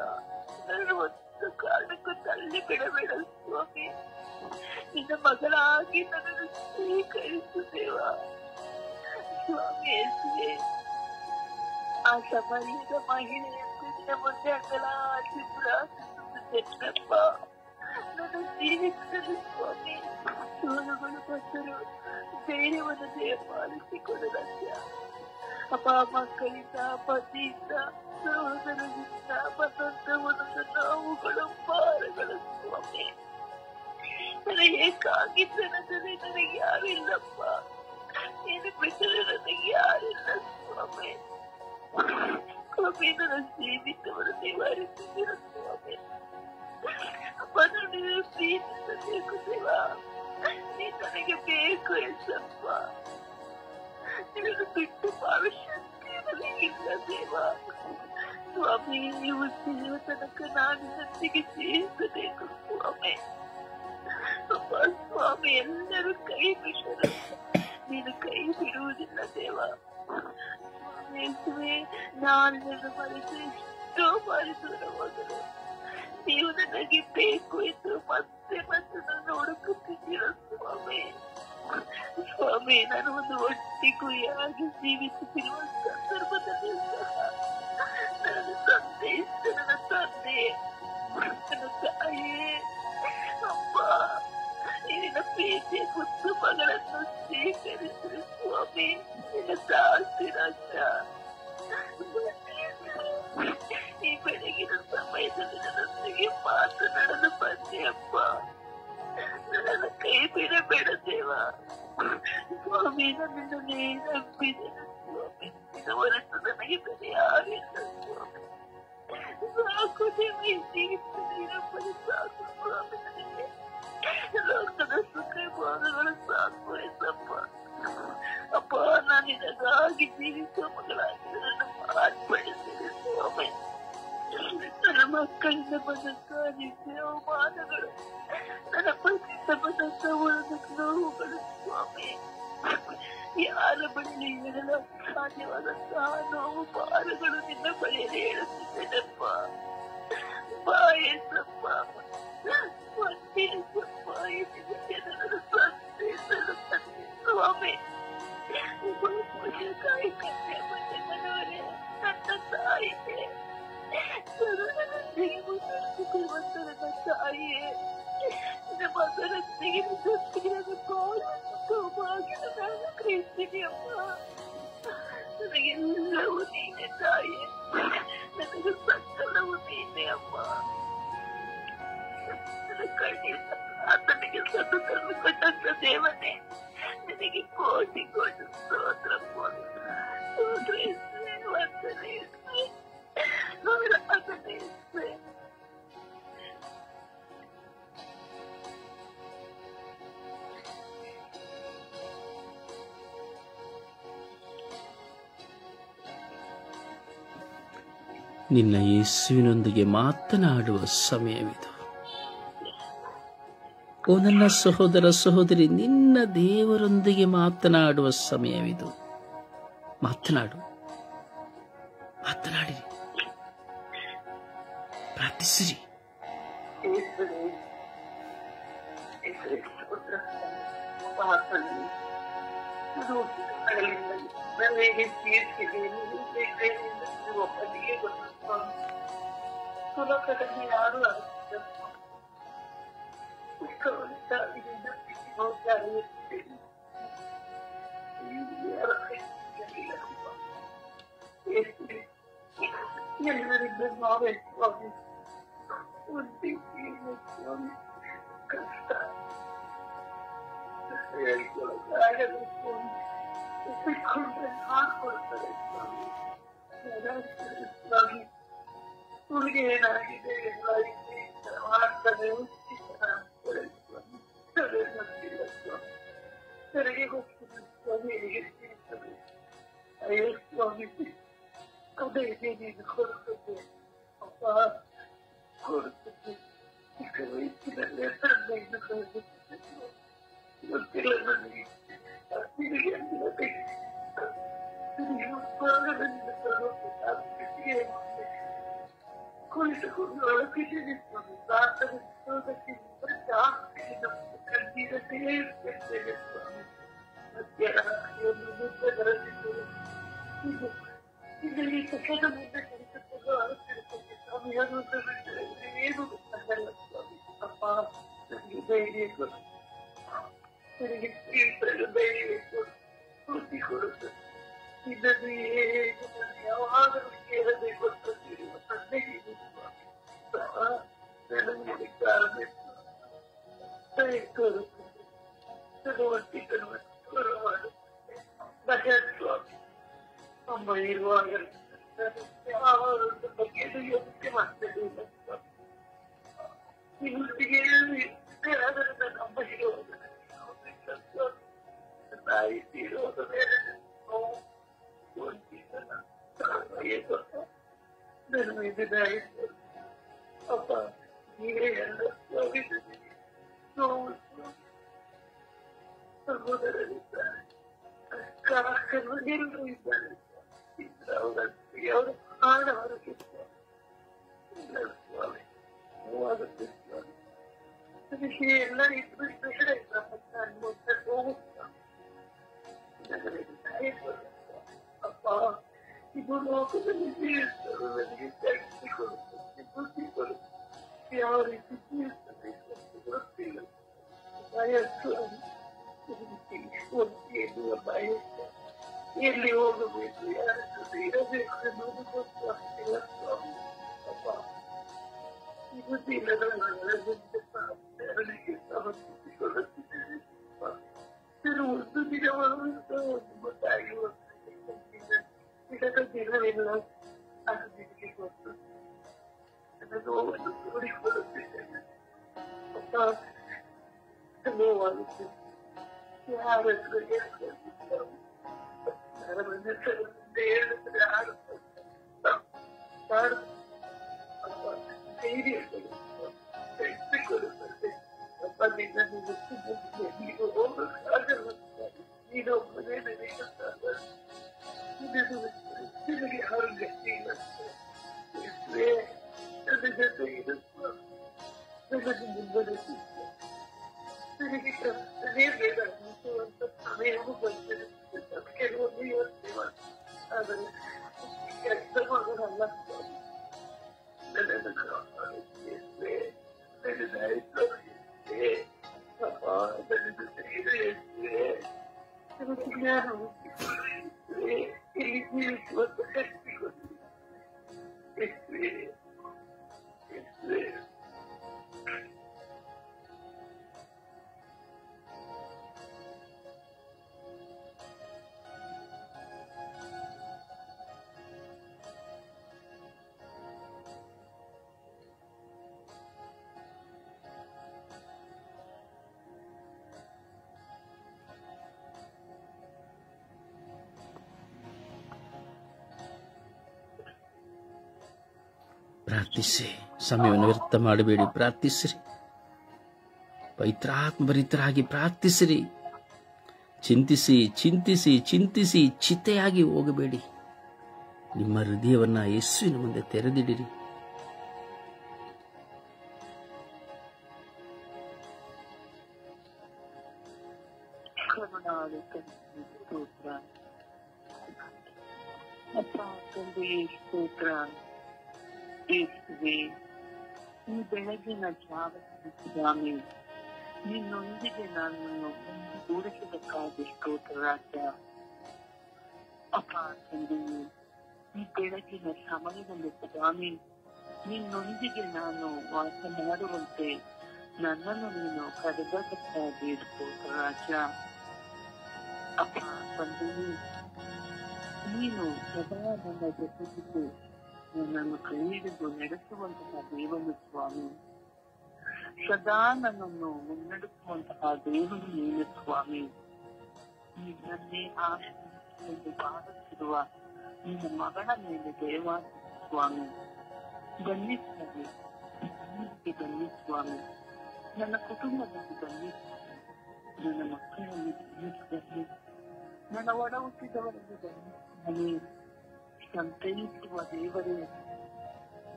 ನನ್ನ ಒಂದು ಕಾರಣಕ್ಕೂ ತಳ್ಳಿ ಬಿಡಬೇಡ ಸ್ವಾಮಿ. ನಿನ್ನ ಮಗಳಾಗಿ ನನ್ನನ್ನು ಸ್ವೀಕರಿಸು ದೇವ. ಸ್ವಾಮಿ ಯೇಸುವೆ, ಆ ಸಮಯದ ಮಹಿಳೆಯಂತೆ ನಿನ್ನ ಮುಂದೆ ಅಂಗಲಾಚಿ ಪ್ರಾರ್ಥಿಸುತ್ತಿದ್ದೆನಪ್ಪ. ನನ್ನ ಜೀವಿತದಲ್ಲಿ ಸ್ವಾಮಿ ಸೋಲುಗಳು ಬಂದರು ಧೈರ್ಯವನ್ನು ದಯಪಾಲಿಸಿಕೊಡಲಂತ ಅಪ್ಪ. ಮಕ್ಕಳಿಂದ, ಪತಿಯಿಂದ, ಸಹೋದರರಿಂದ ಬಂದಂತ ಒಂದೊಂದು ನೋವುಗಳು, ಭಾರಗಳು ಸ್ವಾಮಿ. ನನಗೆ ಏಕಾಗಿದ್ದನದಲ್ಲಿ ನನಗೆ ಯಾರಿಲ್ಲಪ್ಪ. ನೀನು ಬಿಟ್ಟರೆ ನನಗೆ ಯಾರಿಲ್ಲ ಸ್ವಾಮಿ. ಸ್ವಾಮಿ, ನನ್ನ ಜೀವಿತವನ್ನು ನಿವಾರಿಸಿದ್ದೀರ ಸ್ವಾಮಿ. ಅಪ್ಪ, ನನಗೆ ಪ್ರೀತಿಸಬೇಕು ದೇವ. ನೀನು ನನಗೆ ಬೇಕು ಎಸಪ್ಪ. ನಿನ್ನನ್ನು ಬಿಟ್ಟು ಭವಿಷ್ಯಕ್ಕೆ ನನಗಿಲ್ಲ ದೇವ. ಸ್ವಾಮಿ, ನೀವು ಸೇವ ತನಕ ನಾನು ನನ್ನೊಂದಿಗೆ ಸೇರಿಸಬೇಕು ಸ್ವಾಮಿ. ಅಪ್ಪ ಸ್ವಾಮಿ, ಎಲ್ಲರೂ ಕೈ ಬಿಟ್ಟರು, ನೀನು ಕೈ ಬಿಡುವುದಿಲ್ಲ ದೇವ. ಸ್ವಾಮಿ, ನಾನು ನನ್ನ ಮರೆತು ಎಷ್ಟೋ ಬಾರಿ ದೂರ ಹೋದರು. ನೀವು ನನಗೆ ಬೇಕು ಎಂದು ಮತ್ತೆ ಮತ್ತೆ ನಾನು ಹುಡುಕುತ್ತಿದ್ದೀರ ಸ್ವಾಮಿ. ಸ್ವಾಮಿ, ನಾನು ಒಂದು ಒಟ್ಟಿಗೆಯಾಗಿ ಜೀವಿಸುತ್ತಿರುವ ಸಂದರ್ಭದಲ್ಲಿ ಸಹ ನನ್ನ ತಂದೆ, ನನ್ನ ತಂದೆ, ನನ್ನ ತಾಯಿಯೇ ಅಪ್ಪ, ನಿನ್ನ ಪ್ರೀತಿಯ ಮುತ್ತು ಮಗಳನ್ನು ಸ್ವೀಕರಿಸಿದ ಸ್ವಾಮಿ. ನಿನ್ನ ದಾಸಿರಾಜ, ಈ ಬೆಳಗಿನ ಸಮಯದಲ್ಲಿ ನನ್ನೊಂದಿಗೆ ಮಾತನಾಡಲು ಬಂದೆ ಅಪ್ಪ. ನನ್ನನ್ನು ಕೈ ಬಿಡಬೇಡ ದೇವ. ಸ್ವಾಮಿ, ನನ್ನನ್ನೇ ನಂಬಿದ್ದೇನೆ ಸ್ವಾಮಿ. ನಿನ್ನ ಹೊರತು ನನಗೆ ಬೇರೆ ಯಾರಿಲ್ಲ ಸ್ವಾಮಿ. ಸಾಕು ದೇವ, ಈ ಜೀವಿತದಲ್ಲಿ ಸಾಕು ಸ್ವಾಮಿ. ನನಗೆ ಲೋಕದ ಸುಖ ಭೋಗಗಳು ಸಾಕು ಎಸಪ್ಪ. ಅಪ್ಪ, ನಾನು ನಿನಗಾಗಿ ಜೀವಿಸುವ ಮಗಳಾಗಿ ನನ್ನ ಮಾರ್ಪಡಿಸಿದೆ ಸ್ವಾಮಿ. ನನ್ನ ಮಕ್ಕಳಿಂದ ಬಂದಂತ ನಿತ್ಯ ಅವಮಾನಗಳು, ನನ್ನ ಪತಿಯಿಂದ ಬಂದಂತ ಒಂದು ನೋವುಗಳು ಸ್ವಾಮಿ, ಯಾರ ಬಳಿ ಹೇಳಲು ಸಾಧ್ಯವಾದಂತಹ ನೋವು ಭಾರಗಳು ನಿನ್ನ ಬಳಿಯಲ್ಲಿ ಹೇಳುತ್ತಿದ್ದೇನಪ್ಪ. ಬಾಯಸಪ್ಪ, ಒಂದೇಸಪ್ಪ, ಇದನ್ನು ಜನರ ಸಂದೇಶಲು ತಂದೆ ಸ್ವಾಮಿ. ಕಾಯಿ ಕನ್ಯೆ ಮನೆ ಮನವರೇ, ನನ್ನ ತಾಯಿಯೇ, ನಡೆಸಿಕೊಳ್ಳುವಂತ ನನ್ನ ತಾಯಿಯೇ, ನಿನ್ನ ಮಗನೊಂದಿಗೆ ಜೊತೆಗೆ ಸೌಭಾಗ್ಯದ ನಾನು ಗ್ರಹಿಸ್ತೀನಿ ಅಮ್ಮ. ನನಗೆಲ್ಲವೂ ನೀನೆ ತಾಯಿಯೇ, ನನಗೆ ಸಕಲವೂ ನೀನೆ ಅಮ್ಮ. ನನ್ನ ಕಣ್ಣಿಂದ ಆತನಿಗೆ ಸತತನ್ನು ಕೊಟ್ಟಂತ ದೇವನೇ, ನಿನಗೆ ಕೋಟಿ ಕೋಟಿ ಸ್ತೋತ್ರ ವಂದನೆ ಆರಾಧನೆ. ನಿನ್ನ ಯೇಸುವಿನೊಂದಿಗೆ ಮಾತನಾಡುವ ಸಮಯವಿದು. ಓ ನನ್ನ ಸಹೋದರ ಸಹೋದರಿ, ನಿನ್ನ ದೇವರೊಂದಿಗೆ ಮಾತನಾಡುವ ಸಮಯವಿದು. ಮಾತನಾಡು, ಮಾತನಾಡಿರಿ, ಪ್ರಾರ್ಥಿಸಿರಿ. ಯಾರು ಎಲ್ಲರಿಂದ ನಾವೇ ಸ್ವಾಮಿ ಕಷ್ಟ ಹೇಳ್ಕೊಳ್ಳೋದಾಗಲ್ಲ ಸ್ವಾಮಿ. ಒಪ್ಪಿಕೊಂಡ್ರೆ ಹಾಕೊಳ್ತಾರೆ ಸ್ವಾಮಿ. ಸ್ವಾಮಿ, ಹುಡುಗಿ ಏನಾಗಿದೆ ಮಾಡ್ತಾರೆ, ಆಗ್ತಾರೆ ಸ್ವಾಮಿ. ಸರಿ ನಂಬಿಲ್ಲ ಸ್ವಾಮಿ. ಸರಿಗೆ ಹೋಗ್ತೀನಿ ಸ್ವಾಮಿ. ಹೇಳ್ತೀನಿ ಅಯ್ಯೋ ಸ್ವಾಮಿ, ಅದೇ ನೀನು ಕೊಡ್ತದೆ ಅಪ್ಪ, ಕೊಡ್ತದೆ. ಚಿಕ್ಕ ವಯಸ್ಸಿನಲ್ಲೇ ತಂದೆಯನ್ನು ಕಳೆದುಕೊಂಡೆ. ಗೊತ್ತಿಲ್ಲ ನನಗೆ ನಿನಗೆ ನನಗೆ ಭಾಗದಿಂದ ತರೋದಕ್ಕೆ ಕುಳಿತುಕೊಂಡು ಒಳಗಿದ್ದೀನಿ ಸ್ವಾಮಿ. ಪ್ರಾರ್ಥನೆಸೋದಕ್ಕಿಂತ ಜಾಸ್ತಿ ನಮ್ಮ ಕಣ್ಣೀರನ್ನೇ ಇರ್ತೇನೆ ಸ್ವಾಮಿ. ಮತ್ತೆ ಯಾರೊಂದು ಮುಂದೆ ಬರಲಿದ್ದು ಇದು ಈ ಕಸದ ಮುಂದೆ ಕಲಿತುಕೊಂಡು ಆಗುತ್ತಿರುತ್ತದೆ ಸ್ವಾಮಿ. ಅದೊಂದು ಬಿಟ್ಟರೆ ಏನು ಆಗಲ್ಲ ಸ್ವಾಮಿ. ಅಪ್ಪ ನನಗೆ ಧೈರ್ಯ ಕೊಡು, ನನಗೆ ತೀರ್ಥಲು ಧೈರ್ಯ ಕೊಡು, ಸ್ಫೂರ್ತಿ ಕೊಡುತ್ತದೆ. ಇದನ್ನು ಏನು ನಾನು ಯಾವಾಗಲೂ ಕೇಳಬೇಕು ಅಂತ ತಿಳಿಯುವ ತಂದೆಗೆ ಸ್ವಾಮಿ. ನನಗೆ ಕಾರಣ ದಯ ತೋರುತ್ತದೆ, ನನ್ನ ಒಟ್ಟಿತನವನ್ನು ದೂರ ಮಾಡುತ್ತದೆ. ಭಯ ಸ್ವಾಮಿ. ಅಮ್ಮ ಇರುವಾಗ ಯಾವೊಂದು ಬಗ್ಗೆಯೂ ಯೋಚನೆ ಮಾಡ್ತಿರಲಿಲ್ಲ ಸ್ವಾಮಿ. ಇವತ್ತಿಗೆ ಆದರೆ ನನ್ನ ಅಮ್ಮ ಇರುವಾಗ ತಾಯಿ ತೀರೋದ ಮೇಲೆ ನನ್ನ ಇದಾಯಿತು. ಅಪ್ಪ ನೀವೇ ಎಲ್ಲ ಸ್ವಾಮಿ. ನೋವು ಸಹೋದರರಿದ್ದಾರೆ, ಎಲ್ಲರೂ ಇದ್ದಾರೆ. ಅವರು ಆಡವರಿಗೆ ಸ್ವಾಮಿ ನೋವಾಗುತ್ತೆ ಸ್ವಾಮಿ. ನನಗೆ ಎಲ್ಲ ಇದ್ದು ನೋವು ಅಪ್ಪ. ಇದು ಲೋಕದಲ್ಲಿ ಜೀವಿಸಲು ನನಗೆ ಶಕ್ತಿ ಕೊಡುತ್ತದೆ, ಬುದ್ಧಿ ಕೊಡುತ್ತದೆ. ಯಾವ ರೀತಿ ಜೀವಿಸಬೇಕು ಗೊತ್ತಿಲ್ಲ. ಭಯಸ್ವಾಮಿ ಎನ್ನುವ ಭಯ, ಎಲ್ಲಿ ಹೋಗಬೇಕು, ಯಾರ ಜೊತೆ ಇರಬೇಕು ಎನ್ನುವುದು ಗೊತ್ತಾಗ್ತಿಲ್ಲ ಸ್ವಾಮಿ. ಅಪ್ಪ ಈ ಬುದ್ಧಿಲ್ಲದ ನನಗೆ ಸಮರ್ಪಿಸಿಕೊಳ್ಳುತ್ತಿದ್ದೇನೆ ಸ್ವಾಮಿ. ನಾನು ಒಂದು ದಿನವನ್ನು ಒಂದು ತಾಯಿ ಇದರ ದಿನವಿಲ್ಲ, ಅದು ನಿನಗೆ ಗೊತ್ತು. ನನ್ನ ನೋವನ್ನು ತೋಡಿಕೊಳ್ಳುತ್ತಿದ್ದೇನೆ ಅಪ್ಪ. ನೋವಾಗುತ್ತಿದೆ. ಯಾರ ಹತ್ರ ಮುಂದೆ ಹೇಳಿದ್ರೆ ಆಡುತ್ತದೆ. ಧೈರ್ಯ ಶಕ್ತಿ ಕೊಡುತ್ತದೆ ಅಪ್ಪ. ನಿನ್ನನ್ನು ಗೊತ್ತಿದ್ದ ನೀನು ಹೋಗಕ್ಕಾಗಲ್ಲ. ನೀನೊಬ್ಬನೇ ನನಗೆ ಸಾಲ. ನಿನಗೆ ಯಾರು ಗಟ್ಟಿ ಇಲ್ಲ. ನನ್ನ ಜೊತೆ ಇರುವ ನನ್ನನ್ನು ಮುನ್ನಡೆಸಿದ್ದ ನನಗೆ ಕಷ್ಟನೇ ಬೇಡ ಅನ್ನಿಸುವಂತ ಸಮಯವೂ ಬಂದಿರುತ್ತದೆ. ಕೆಲವೊಂದು ಯೋಚನೆ ಮಾಡಿ, ಆದರೆ ಕೆಲಸ ಮಾಡೋದಲ್ಲ ಸ್ವಾಮಿ. ನನ್ನನ್ನು ಕಾಪಾಡುತ್ತೇವೆ, ನನ್ನ ದಾಯಿಸುತ್ತೇವೆ ಅಪ್ಪ. ನನ್ನ ಧೈರ್ಯ ನನಗೆ ಜ್ಞಾನ ಇಲ್ಲಿ ಜೀವಿಸುವಂತ ಶಕ್ತಿ ಕೊಡುತ್ತೇವೆ. ಪ್ರಾರ್ಥಿಸಿ, ಸಮಯವನ್ನು ವ್ಯರ್ಥ ಮಾಡಬೇಡಿ. ಪ್ರಾರ್ಥಿಸಿರಿ, ಪವಿತ್ರಾತ್ಮಭರಿತರಾಗಿ ಪ್ರಾರ್ಥಿಸಿರಿ. ಚಿಂತಿಸಿ ಚಿಂತಿಸಿ ಚಿಂತಿಸಿ ಚಿತೆಯಾಗಿ ಹೋಗಬೇಡಿ. ನಿಮ್ಮ ಹೃದಯವನ್ನ ಯೇಸುವಿನ ಮುಂದೆ ತೆರೆದಿಡಿರಿ. ಸ್ತೋತ್ರ ಯೇಸುವೆ, ಈ ಬೆಳಗಿನ ಜಾವದಲ್ಲಿ ಸ್ವಾಮಿ ನಿನ್ನೊಂದಿಗೆ ನನ್ನನ್ನು ದೂರಿಸಬೇಕಾಗಿ ಸ್ತೋತ್ರ ರಾಜ. ಅಪ್ಪ ತಂದೆಯೇ, ಈ ಬೆಳಗಿನ ಸಮಯದಲ್ಲಿ ಸ್ವಾಮಿ ನಿನ್ನೊಂದಿಗೆ ನಾನು ವಾಸ ಮಾಡುವಂತೆ ನನ್ನನ್ನು ನೀನು ಕರೆದಕ್ಕಾಗಿ ಸ್ತೋತ್ರ ರಾಜ. ಅಪ್ಪ ತಂದೆಯೇ, ನೀನು ಸದಾ ನನ್ನ ಜೊತೆಗಿದ್ದು ನನ್ನನ್ನು ಕೈ ಹಿಡಿದು ನಡೆಸುವಂತಹ ದೇವನು ಸ್ವಾಮಿ. ಸದಾ ನನ್ನನ್ನು ಮುನ್ನಡೆಸುವಂತಹ ದೇವನು ನೀನು ಸ್ವಾಮಿ. ನಿನ್ನನ್ನೇ ಆಶ್ರಯಿಸಿಕೊಂಡು ಬಾಳುತ್ತಿರುವ ನಿನ್ನ ಮಗಳ ಮೇಲೆ ದಯವಾದ ಸ್ವಾಮಿ ಬನ್ನಿ ಸ್ವಾಮಿ. ಬನ್ನಿ ಸ್ವಾಮಿ, ನನ್ನ ಕುಟುಂಬದಲ್ಲಿ ಬನ್ನಿ, ನನ್ನ ಮಕ್ಕಳಲ್ಲಿ ಬನ್ನಿ, ನನ್ನ ಒಡ ಹುಟ್ಟಿದವರಲ್ಲಿ ಬನ್ನಿ ಸ್ವಾಮಿ. ಸಂತೈಸುವ ದೇವರೇ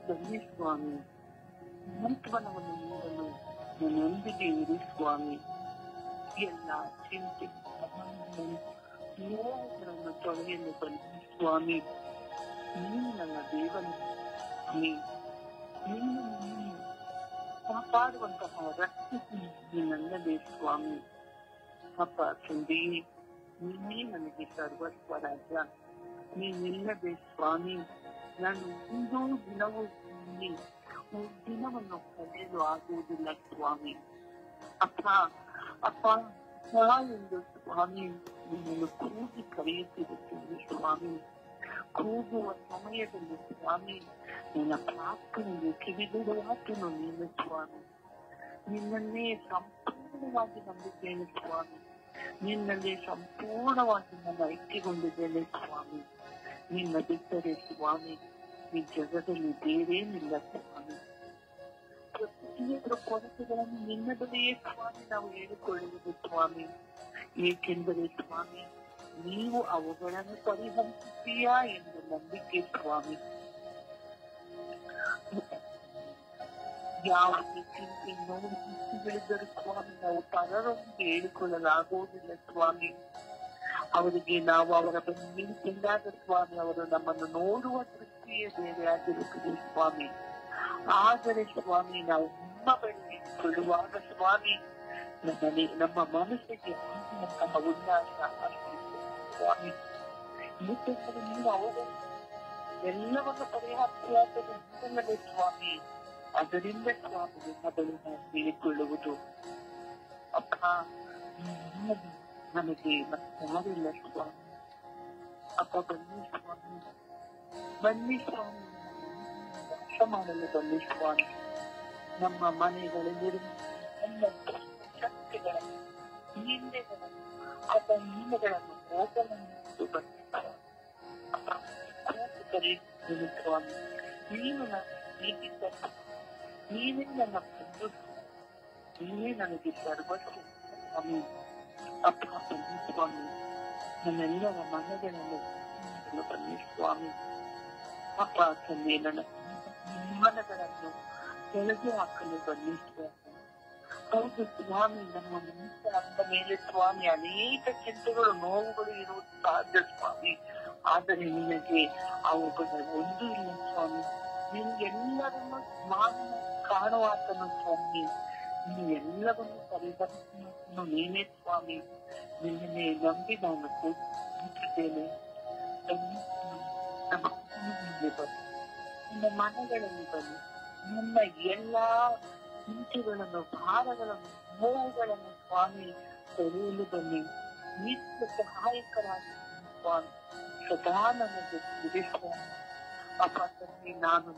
ಬನ್ನಿ ಸ್ವಾಮಿ. ಸಾಂತ್ವನವನ್ನು ನೀಡಲು ನನ್ನೊಂದಿಗೆ ಇರಿ ಸ್ವಾಮಿ. ಎಲ್ಲ ಚಿಂತೆ ನೋವುಗಳನ್ನು ತೊಳೆಯಲು ಬನ್ನಿ ಸ್ವಾಮಿ. ನೀನು ನನ್ನ ದೇವನು ಸ್ವಾಮಿ. ನೀನು ಕಾಪಾಡುವಂತಹ ರಕ್ಷಕಿ ನೀನಲ್ಲದೆ ಸ್ವಾಮಿ. ಅಪ್ಪ ತಂದೆ, ನೀನೇ ನನಗೆ ಸರ್ವಸ್ವ ರಾಜ. ನೀನಿಲ್ಲದೆ ಸ್ವಾಮಿ ನಾನು ಒಂದೂ ದಿನವೂ ದಿನವನ್ನು ಕಳೆಯಲು ಆಗುವುದಿಲ್ಲ ಸ್ವಾಮಿ. ಅಪ್ಪ ಅಪ್ಪ ಎಂದು ಸ್ವಾಮಿ ನಿನ್ನನ್ನು ಕೂಗಿ ಕರೆಯುತ್ತಿರುತ್ತೇನೆ ಸ್ವಾಮಿ. ಕೂಗುವ ಸಮಯದಲ್ಲಿ ಸ್ವಾಮಿ ನಿನ್ನ ಪ್ರಾರ್ಥನೆಗೆ ಕಿವಿಗೊಡುವಾತನು ನೀನು ಸ್ವಾಮಿ. ನಿನ್ನನ್ನೇ ಸಂಪೂರ್ಣವಾಗಿ ನಂಬಿದ್ದೇನೆ ಸ್ವಾಮಿ. ನಿನ್ನಲ್ಲಿ ಸಂಪೂರ್ಣವಾಗಿ ನಾನು ಐಕ್ಯಗೊಂಡಿದ್ದೇನೆ ಸ್ವಾಮಿ. ನಿನ್ನ ಬಿಟ್ಟರೆ ಸ್ವಾಮಿ ಈ ಜಗದಲ್ಲಿ ಬೇರೇನಿಲ್ಲ ಸ್ವಾಮಿ. ಪ್ರತಿಯೊಬ್ಬರ ಕೊರತೆಗಳನ್ನು ನಿನ್ನ ಬಳಿಯೇ ಸ್ವಾಮಿ ನಾವು ಹೇಳಿಕೊಳ್ಳುವುದು ಸ್ವಾಮಿ. ಏಕೆಂದರೆ ಸ್ವಾಮಿ ನೀವು ಅವುಗಳನ್ನು ಪರಿಹರಿಸುತ್ತೀಯಾ ಎಂದು ನಂಬಿಕೆ ಸ್ವಾಮಿ. ಯಾವುದೇ ಚಿಂತೆ ನೋವು ಹೇಳಿದರೂ ಸ್ವಾಮಿ ನಾವು ಪರರೊಂದಿಗೆ ಹೇಳಿಕೊಳ್ಳಲಾಗುವುದಿಲ್ಲ ಸ್ವಾಮಿ. ಅವರಿಗೆ ನಾವು ಅವರ ಮೇಲೆ ಚೆಂದಾದ ಸ್ವಾಮಿ ಅವರು ನಮ್ಮನ್ನು ನೋಡುವ ದೃಷ್ಟಿಯೇ ಬೇರೆ ಆಗಿರುತ್ತದೆ ಸ್ವಾಮಿ. ಆದರೆ ಸ್ವಾಮಿ ನಾವು ನಿಮ್ಮ ಬಳಿ ಕೊಡುವಾಗ ಸ್ವಾಮಿ ನಮ್ಮ ಮನಸ್ಸಿಗೆ ಅಂತಹ ಉಲ್ಲಾಸ ಸ್ವಾಮಿ. ಏಕೆಂದರೆ ನೀವು ಅವುಗಳು ಎಲ್ಲವನ್ನು ಪರಿಹರಿಸುವುದಲ್ಲದೆ ಸ್ವಾಮಿ. ಅದರಿಂದ ಸ್ವಾಮಿ ನಿಮ್ಮ ಬಳಿ ನಾವು ಹೇಳಿಕೊಳ್ಳುವುದು. ಅಪ್ಪ ನನಗೆ ಯಾರಿಲ್ಲ ಸ್ವಾಮಿ. ಅಪ್ಪ ಬನ್ನಿ ಸ್ವಾಮಿ, ಬನ್ನಿ ಸ್ವಾಮಿ, ವಾಸ ಮಾಡಲು ಬನ್ನಿ ಸ್ವಾಮಿ. ನಮ್ಮ ಮನೆಗಳಲ್ಲಿರುವ ಎಲ್ಲ ಶಕ್ತಿಗಳನ್ನು ಹಿಂದೆಗಳನ್ನು ಹಿಂದೆಗಳನ್ನು ಹೋಗಲು ಬನ್ನಿ ಸ್ವಾಮಿ. ನೀನು ನನ್ನ ಸ್ನೇಹಿತ, ನೀನೇ ನನ್ನ ಬಂಧು, ನೀನೇ ನನಗೆ ಸರ್ವಸ್ವ ಸ್ವಾಮಿ. ಅಪ್ಪ ಬನ್ನಿ ಸ್ವಾಮಿ, ನನ್ನೆಲ್ಲರ ಮನಗಳನ್ನು ಬನ್ನಿ ಸ್ವಾಮಿ. ಅಪ್ಪ ತಂದೆ ನನ್ನ ಮನಗಳನ್ನು ಕೆಳಗೆ ಹಾಕಲು ಬನ್ನಿ ಸ್ವಾಮಿ. ಹೌದು ಸ್ವಾಮಿ, ನಮ್ಮ ಮನಸ್ಸು ಅಂದ ಮೇಲೆ ಸ್ವಾಮಿ ಅನೇಕ ಚಿಂತೆಗಳು ನೋವುಗಳು ಇರುವುದು ಸಾಧ್ಯ ಸ್ವಾಮಿ. ಆದರೆ ನಿನಗೆ ಅವುಗಳ ಒಂದು ಇಲ್ಲ ಸ್ವಾಮಿ. ನಿನಗೆಲ್ಲರನ್ನು ನಾನು ಕಾಣುವಾತನು ಸ್ವಾಮಿ. ನೀನು ಎಲ್ಲವನ್ನು ಪರಿಹರಿಸುವ ನೀನೇ ಸ್ವಾಮಿ. ನಿನ್ನೆ ನಂಬಿ ನಾನು ಕೂತಿದ್ದೇನೆ. ನಮ್ಮ ಮನಗಳಲ್ಲಿ ಬನ್ನಿ. ನನ್ನ ಎಲ್ಲಾ ಚಿಂತೆಗಳನ್ನು, ಭಾರಗಳನ್ನು, ನೋವುಗಳನ್ನು ಸ್ವಾಮಿ ತೊರೆಯಲು ಬನ್ನಿ. ನಿತ್ಯ ಸಹಾಯಕರಾಗಿ ಸ್ವಾಮಿ ಸದಾ ನನಗೆ ಸ್ವಾಮಿ. ಅಪ್ಪ ತಂದೆ, ನಾನು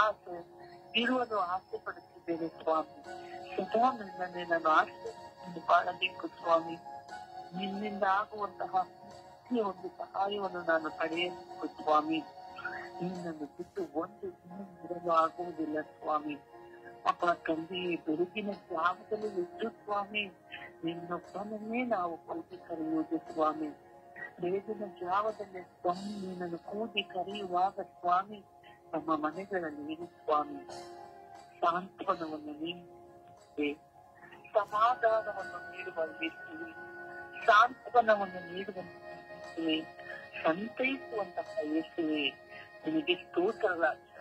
ಆಸೆ ಇರುವುದು ಆಸೆ ಪಡುತ್ತಿದ್ದೇನೆ ಸ್ವಾಮಿ. ಸದಾ ನನ್ನನ್ನೇ ನಾನು ಆಸೆ ಬಾಳಬೇಕು ಸ್ವಾಮಿ. ನಿನ್ನಿಂದ ಆಗುವಂತಹ ಒಂದು ಸಹಾಯವನ್ನು ನಾನು ಪಡೆಯಬೇಕು ಸ್ವಾಮಿ. ನಿನ್ನನ್ನು ಬಿಟ್ಟು ಒಂದು ದಿನ ಇರಲು ಆಗುವುದಿಲ್ಲ ಸ್ವಾಮಿ. ಅಪ್ಪ ತಂದೆ, ಬೆಳಗಿನ ಜಾವದಲ್ಲಿ ಎದ್ದು ಸ್ವಾಮಿ ನಿನ್ನೊಬ್ಬನನ್ನೇ ನಾವು ಕೂಗಿ ಕರೆಯುವುದು ಸ್ವಾಮಿ. ಬೆಳಗಿನ ಜಾವದಲ್ಲಿ ಸ್ವಾಮಿ ನಿನ್ನನ್ನು ಕೂಗಿ ಕರೆಯುವಾಗ ಸ್ವಾಮಿ ನಮ್ಮ ಮನೆಗಳಲ್ಲಿ ಇರು ಸ್ವಾಮಿ. ಸಾಂತ್ವನವನ್ನು ನೀಡುತ್ತೇವೆ, ಸಮಾಧಾನವನ್ನು ನೀಡುವಂತಿದ್ದೇವೆ, ಸಾಂತ್ವನವನ್ನು ನೀಡುವಂತಿದ್ದೇವೆ, ಸಂತೈಸುವಂತಹ ಯೇಸುವೆ ನಿನಗೆ ಸ್ತೋತ್ರ ರಾಜ್ಯ,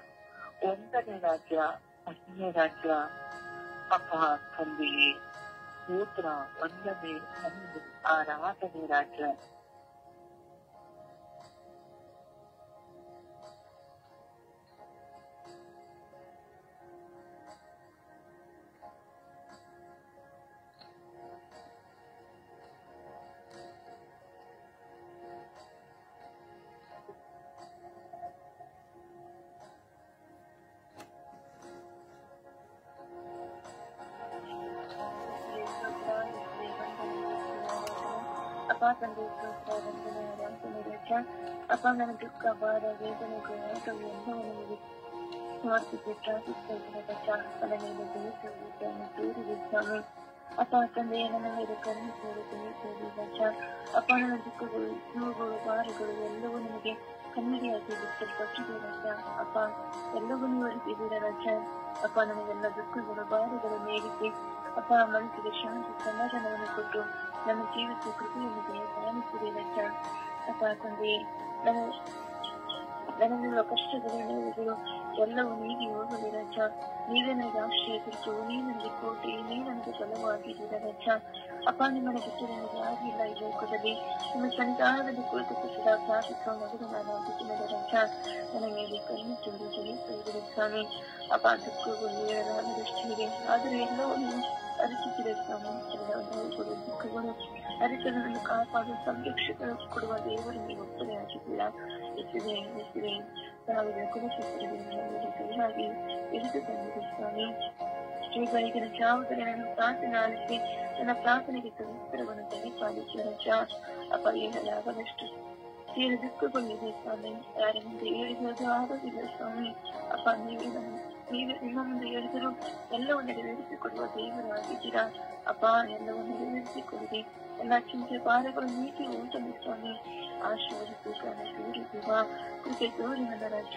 ಒಂದನೇ ರಾಜ್ಯ, ಅನ್ಯ ರಾಜ್ಯ. ಅಪ್ಪ ತಂದೆಯೇ ಸ್ತೋತ್ರ, ವಂದನೆ, ಆರಾಧನೆ ರಾಜ್ಯ. ಅಪ್ಪ ತಂದೆ ಅಪ್ಪ ನನ್ನ ದುಃಖ, ಭಾರ, ವೇದನೆಗಳು ಎಲ್ಲವೂ ನನಗೆ ಸಮರ್ಪಿಸಿ ಪ್ರಾರ್ಥಿಸುವ ಚಾಹಕನ ಮೇಲೆ ದಯವಿಟ್ಟು ತೋರಿದೆ ಸ್ವಾಮಿ. ಅಪ್ಪ ತಂದೆ ನನ್ನ ಮೇಲೆ ಕರುಣಿಸುವುದು ದಯವಿಟ್ಟು ಅಪ್ಪ ನನ್ನ ದುಃಖಗಳು, ನೋವುಗಳು, ಭಾರಗಳು ಎಲ್ಲವೂ ನಿಮಗೆ ಕನ್ನಡಿಯಾಗಿ ಬಿಟ್ಟಲ್ಪಟ್ಟಿದೆ ರಜ. ಅಪ್ಪ ಎಲ್ಲವೂ ನೀವು ಅರಿತಿದ್ದೀರ ರಜ. ಅಪ್ಪ ನನಗೆಲ್ಲ ದುಃಖಗಳು, ಭಾರಗಳು ಮೇಲಿಸಿ ಅಪ್ಪ ಮನಸ್ಸಿಗೆ ಶಾಂತಿ, ಸಮಾಧಾನವನ್ನು ಕೊಟ್ಟು ನನ್ನ ಜೀವಿತ ಕೃಪೆಯನ್ನು ಧ್ಯಾನಿಸಿದೆ ಅಪ್ಪ ತಂದೆಯೇ, ನನ್ನಲ್ಲಿರುವ ಕಷ್ಟಗಳು ನೋವುಗಳು ಎಲ್ಲವೂ ನೀಗಿ ಹೋಗಲಿ ರಜ. ನೀವೇ ನನಗೆ ಆಶ್ರಯ ತಿರುಚುವು, ನೀ ನನಗೆ ಕೋಟೆ, ನೀ ನನಗೆ ಬಲವಾಗಿದ್ದೀರ ರಜ. ಅಪ್ಪ, ನಿಮ್ಮನ್ನು ಬಿಟ್ಟು ನನಗೆ ಯಾರಿಲ್ಲ ಈ ಲೋಕದಲ್ಲಿ. ನಿಮ್ಮ ಸನ್ನಿಧಾನದಲ್ಲಿ ಕುಳಿತು ಸದಾ ಪ್ರಾರ್ಥಿಸುವ ಮಗಳು ನಾನು ಆಗಿದ್ದೇನೆ ರಜ. ನನ್ನ ಮೇಲೆ ಕಣ್ಣು ಚೆಂದು ಜಯಿಸುವುದು ಸ್ವಾಮಿ. ಅಪ್ಪ, ದುಃಖಗಳು ಹೇಳಲಾಗದಷ್ಟಿದೆ, ಆದರೆ ಎಲ್ಲವನ್ನು ಅರಿಸುತ್ತಿದೆ ಸ್ವಾಮಿ. ಎಲ್ಲ ನೋವುಗಳು, ದುಃಖಗಳು ಅರಿಸಲು ನನ್ನ ಕಾಪಾಡುವ ಸಂರಕ್ಷಕ ಕೊಡುವ ದೇವರು ನೀವು ಒಬ್ಬರೇ ಆಗಿದ್ದೀರಾ. ಎಸಿದೆ ಸಾವಿರ ಕುಲಶಸ್ತ್ರದಿಂದ ಕೈಯಾಗಿ ಇಳಿದು ಬಂದಿದೆ ಸ್ವಾಮಿ. ಶ್ರೀ ಬೆಳಗಿನ ಜಾವದಲ್ಲಿ ನನ್ನ ಪ್ರಾರ್ಥನೆ ಆಲಿಸಿ ನನ್ನ ಪ್ರಾರ್ಥನೆಗೆ ಉತ್ತರವನ್ನು ತೆಗೆದುಪಾಲಿಸಿ ರಜ. ಅಪ್ಪ, ಹೇಳಲಾಗದಷ್ಟು ಸೇರಿ ದುಃಖಗಳಿದೆ ಸ್ವಾಮಿ. ಯಾರ ಮುಂದೆ ಹೇಳಿರೋದು ಆಗೋದಿಲ್ಲ ಸ್ವಾಮಿ. ಅಪ್ಪ, ನೀವೇ ನಿಮ್ಮ ಮುಂದೆ ಹೇಳಿದರೂ ಎಲ್ಲವನ್ನು ನೆರವೇರಿಸಿಕೊಡುವ ದೇವರು ಆಗಿದ್ದೀರಾ. ಅಪ್ಪ, ಎಲ್ಲವನ್ನು ನೆರವೇರಿಸಿಕೊಡಿದೆ. ಎಲ್ಲ ಚಿಂತೆ ಭಾರಗಳು ನೀತಿ ಉಂಟು ಸ್ವಾಮಿ. ಆಶೀರ್ವದಿಸಿ ತೋರಿಸುವ ಕೃಪೆ ತೋರಿ ನನ್ನ ರಜ.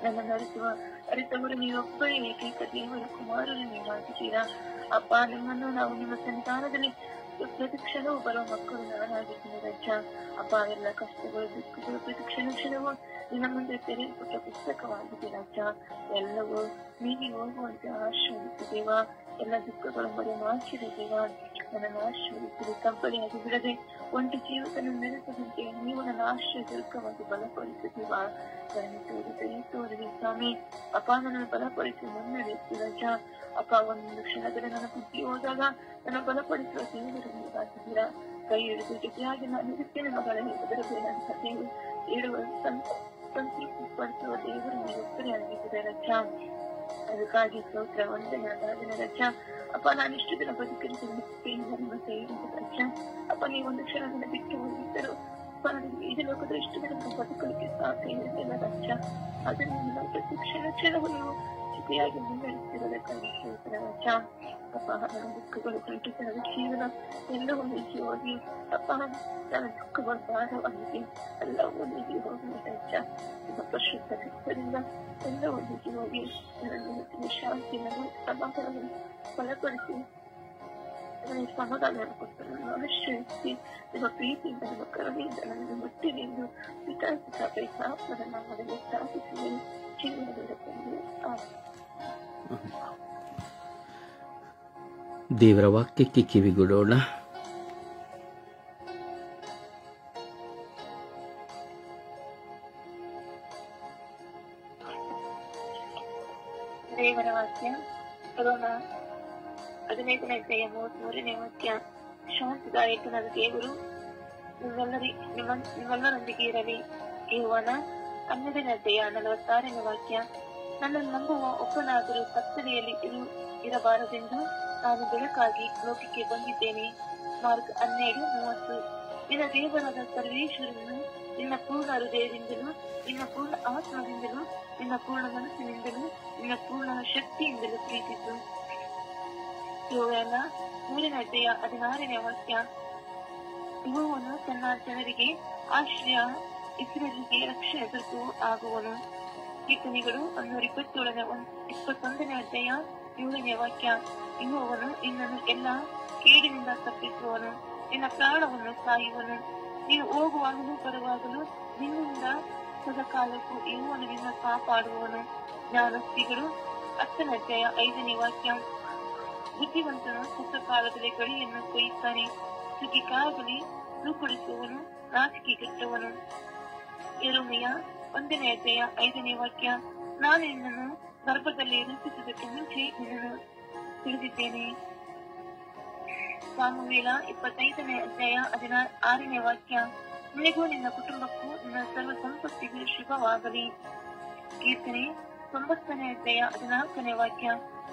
ನನ್ನನ್ನು ಅರಿತವರು ನೀವೊಬ್ಬರೇ ಏಕೈಕ ದೇವರ ಕುಮಾರರು ನೀವಾಗಿದ್ದೀರಾ. ಅಪ್ಪ, ನಿಮ್ಮನ್ನು ನಾವು ನಿಮ್ಮ ಸನ್ನಿಧಾನದಲ್ಲಿ ಪ್ರತಿಕ್ಷಣವೂ ಬರುವ ಮಕ್ಕಳು ನಾನಾಗಿದ್ದೀನಿ ರಜ. ಅಪ್ಪ, ಎಲ್ಲ ಕಷ್ಟಗಳು, ದುಃಖಗಳು ಪ್ರತಿಕ್ಷಣವೂ ನಿನ್ನ ಮುಂದೆ ತೆರೆಯಲ್ಪಟ್ಟ ಪುಸ್ತಕವಾಗಿದೆ ರಜ. ಎಲ್ಲವೂ ನೀಗಿ ಹೋಗುವಂತೆ ಆಶೀರ್ವದಿಸಿದೇವ. ಎಲ್ಲ ದುಃಖಗಳು ಮರೆ ಮಾಚಿರಿದೇವ. ನನ್ನನ್ನು ಆಶೀರ್ವದಿಸಿದೆ. ಕಬ್ಬಳಿಯಾಗಿ ಬಿಡದೆ ಒಂಟಿ ಜೀವಿತನ ನೆಲೆಸದಂತೆ ನೀವು ನನ್ನ ಆಶ್ರಯ ದುರ್ಗವಾಗಿ ಬಲಪಡಿಸಿದೇವ. ತೋರಿದೆ ಸ್ವಾಮಿ. ಅಪ್ಪ, ನನ್ನನ್ನು ಬಲಪಡಿಸಿ ಮುನ್ನಡೆಸಿ ರಜ. ಅಪ್ಪ, ಒಂದು ಕ್ಷಣದಲ್ಲಿ ನನ್ನ ಬುದ್ಧಿ ಹೋದಾಗ ನನ್ನ ಬಲಪಡಿಸುವ ದೇವರು ನೀವಾಗಿದ್ದೀರಾ. ಕೈ ಹಿಡಿದು ಜೊತೆಯಾಗಿ ನಾನು ಇರುತ್ತೇನೆ ಮಗಳ ಹೆದರಬೇಡ ಅಂತ ನೀವು ಹೇಳುವ ಸಂತೃಪ್ತಿ ಪಡಿಸುವ ದೇವರು ನೀವೊಬ್ಬರೇ ಆಗಿದ್ದೀರ ರಜ. ಅದಕ್ಕಾಗಿ ಸ್ತೋತ್ರ, ವಂದನೆ ರಜ. ಅಪ್ಪ, ನಾನು ಇಷ್ಟು ದಿನ ಬದುಕಲಿಕ್ಕೆ ಮುಕ್ತಿಯಿಂದ ನಿಮ್ಮ ಕೈಯಿಂದ ರಜ. ಅಪ್ಪ, ನೀವು ಒಂದು ಕ್ಷಣದಿಂದ ಬಿಟ್ಟು ಹೋಗಿದ್ದರು. ಅಪ್ಪ, ನನಗೆ ಈ ಲೋಕದ ಇಷ್ಟು ದಿನ ಬದುಕಲಿಕ್ಕೆ ಸಾಧ್ಯ ರಜ. ಅದರಿಂದ ಪ್ರತಿ ಕ್ಷಣವೂ ನೀವು ಜೊತೆಯಾಗಿ ಮುನ್ನಡೆಸಿರೋದಕ್ಕಾಗಿ ಸ್ತೋತ್ರ ರಜ. ಅಪ್ಪ, ನನ್ನ ದುಃಖಗಳು ಕಂಠಿತನದ ಜೀವನ ಎಲ್ಲವೂ ನಿಜ ಹೋಗಿ. ಅಪ್ಪ, ನನ್ನ ದುಃಖಗಳು ಭಾರವಾಗಿದೆ, ಎಲ್ಲವೂ ನಿಜ ಹೋಗಿ ರಜ. ನಿಮ್ಮ ಪರಿಶುದ್ಧ ರಕ್ತದಿಂದ ಎಲ್ಲವೂ ನಿಜ ಹೋಗಿ ನನ್ನ ಶಾಂತಿಯನ್ನು ಸಮಾಧಾನವನ್ನು ಬಲಪಡಿಸಿ ನನಗೆ ಸಮಾಧಾನವನ್ನು ಕೊಟ್ಟು ನನ್ನ ಆಶ್ರಯಿಸಿ ನಿಮ್ಮ ಪ್ರೀತಿಯಿಂದ ನಿಮ್ಮ ಕರುಣೆಯಿಂದ ನನಗೆ ಮುಟ್ಟಿನಿಂದು ವಿಕಾಸಿಸಬೇಕು. ಆತ್ಮದ ನಾಮದಲ್ಲಿ ಸ್ಥಾಪಿಸಿ ಜೀವನದಿಂದ ತಂದೆ. ದೇವರ ವಾಕ್ಯಕ್ಕೆ ಕಿವಿಗೊಡೋಣ. ದೇವರ ವಾಕ್ಯ ರೋಮ 15ನೇ ಅಧ್ಯಾಯ 33ನೇ ವಾಕ್ಯ. ಶಾಂತಿದಾಯಕನಾದ ದೇವರು ನಿಮ್ಮೆಲ್ಲರೊಂದಿಗೆ ಇರಲಿ. ಯೋಹಾನ 12ನೇ ಅಧ್ಯಾಯ 46ನೇ ವಾಕ್ಯ. ನನ್ನನ್ನು ನಂಬುವ ಒಬ್ಬನಾದರೂ ಕತ್ತಲೆಯಲ್ಲಿ ಇರಬಾರದೆಂದು ನಾನು ಬೆಳಕಾಗಿ ಲೋಕಕ್ಕೆ ಬಂದಿದ್ದೇನೆ. ಮಾರ್ಕ್ 12:30. ನಿನ್ನ ದೇವರಾದ ಸರ್ವೇಶ್ವರನು ನಿನ್ನ ಪೂರ್ಣ ಹೃದಯದಿಂದಲೂ, ನಿನ್ನ ಪೂರ್ಣ ಆತ್ಮದಿಂದಲೂ, ನಿನ್ನ ಪೂರ್ಣ ಮನಸ್ಸಿನಿಂದಲೂ, ನಿನ್ನ ಪೂರ್ಣ ಶಕ್ತಿಯಿಂದಲೂ ಪ್ರೀತಿಸು. ಯೋವೇಲ 3ನೇ ಅಧ್ಯಾಯ 16ನೇ ವಾಕ್ಯ. ಯೆಹೋವನು ತನ್ನ ಜನರಿಗೆ ಆಶ್ರಯ, ಇಸ್ರಾಯೇಲಿಗೆ ರಕ್ಷಣೆ ದುರ್ಗವೂ ಆಗುವನು. ಕೀರ್ತನೆಗಳು 127:21ನೇ ಅಧ್ಯಾಯ 7ನೇ ವಾಕ್ಯ. ಯೆಹೋವನು ನಿನ್ನನ್ನು ಎಲ್ಲಾ ಕೇಡಿನಿಂದ ತಪ್ಪಿಸುವನು, ನಿನ್ನ ಪ್ರಾಣವನ್ನು ಕಾಯುವನು. ನೀನು ಹೋಗುವಾಗಲೂ ಬರುವಾಗಲೂ ನಿನ್ನಿಂದ ಸದಾಕಾಲಕ್ಕೂ ಯೆಹೋವನು ನಿನ್ನ ಕಾಪಾಡುವನು. ಜ್ಞಾನೋಕ್ತಿಗಳು 10ನೇ ಅಧ್ಯಾಯ 5ನೇ ವಾಕ್ಯ. ಬುದ್ಧಿವಂತನು ಸದಾಕಾಲದಲ್ಲಿ ಗಡಿಯನ್ನು ಕೊಯ್ಯುತ್ತಾನೆ, ಸುಗ್ಗಿಕಾಲದಲ್ಲಿ ತೂಕಡಿಸುವವನು ನಾಚಿಕೆಗೆಟ್ಟವನು. ಯೆರೆಮೀಯ 1ನೇ ಅಧ್ಯಾಯ 5ನೇ ವಾಕ್ಯ. ನಾನು ನಿನ್ನನ್ನು ಗರ್ಭದಲ್ಲಿ ರೂಪಿಸುವುದಕ್ಕೆ ಮುಂಚೆ ನಿನ್ನನ್ನು ತಿಳಿದಿದ್ದೇನೆ. ಸಾಮುವೇಲ 25ನೇ ಅಧ್ಯಾಯ 16ನೇ ವಾಕ್ಯ. ನಿನಗೂ ನಿನ್ನ ಕುಟುಂಬಕ್ಕೂ ನಿನ್ನ ಸರ್ವ ಸಂಪತ್ತಿಗೂ ಶುಭವಾಗಲಿ. ಕೀರ್ತನೆ 90ನೇ ಅಧ್ಯಾಯ 14ನೇ ವಾಕ್ಯ.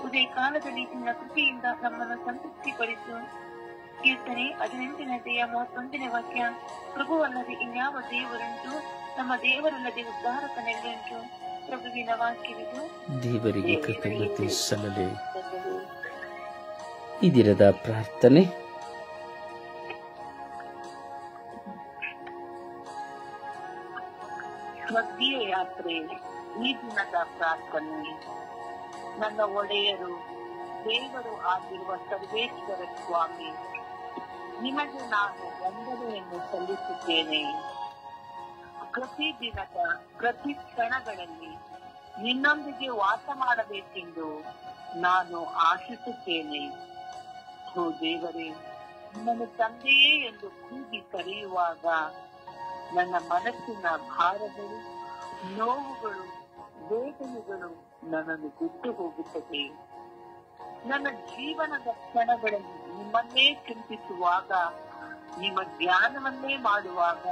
ಉದಯ ಕಾಲದಲ್ಲಿ ನಿನ್ನ ಕೃಪೆಯಿಂದ ನಮ್ಮನ್ನು ಸಂತೃಪ್ತಿಪಡಿಸು. ಕೀರ್ತನೆ 18ನೇ ಅಧ್ಯಾಯ 31ನೇ ವಾಕ್ಯ. ಪ್ರಭುವಲ್ಲದೆ ಇನ್ಯಾವ ದೇವರುಂಟು? ನಮ್ಮ ದೇವರಲ್ಲದೆ ಉದ್ಧಾರಕ ನೆಲೆಯುಂಟು. ಪ್ರಭುವಿನ ವಾಕ್ಯವಿದು. ದೇವರಿಗೆ ಕೃತಜ್ಞತೆ ಸಲ್ಲಲಿ. ಈ ದಿನದ ಪ್ರಾರ್ಥನೆ. ಸ್ವರ್ಗೀಯ ಯಾತ್ರೆ ಈ ದಿನದ ಪ್ರಾರ್ಥನೆ. ನನ್ನ ಒಡೆಯರು ದೇವರು ಆಗಿರುವ ಸರ್ವೇಶ್ವರ ಸ್ವಾಮಿ, ನಿಮಗೆ ನಾನು ವಂದನೆಯನ್ನು ಸಲ್ಲಿಸುತ್ತೇನೆ. ಪ್ರತಿ ದಿನದ ಪ್ರತಿ ಕ್ಷಣಗಳಲ್ಲಿ ನಿನ್ನೊಂದಿಗೆ ವಾಸ ಮಾಡಬೇಕೆಂದು ನಾನು ಆಶಿಸುತ್ತೇನೆ. ಓ ದೇವರೇ, ನನ್ನ ತಂದೆಯೇ ಎಂದು ಕೂಗಿ ಕರೆಯುವಾಗ ನನ್ನ ಮನಸ್ಸಿನ ಭಾರಗಳು, ನೋವುಗಳು, ವೇದನೆಗಳು ನನ್ನನ್ನು ಬಿಟ್ಟು ಹೋಗುತ್ತದೆ. ನನ್ನ ಜೀವನದ ಕ್ಷಣಗಳಲ್ಲಿ ನಿಮ್ಮನ್ನೇ ಚಿಂತಿಸುವಾಗ, ನಿಮ್ಮ ಧ್ಯಾನವನ್ನೇ ಮಾಡುವಾಗ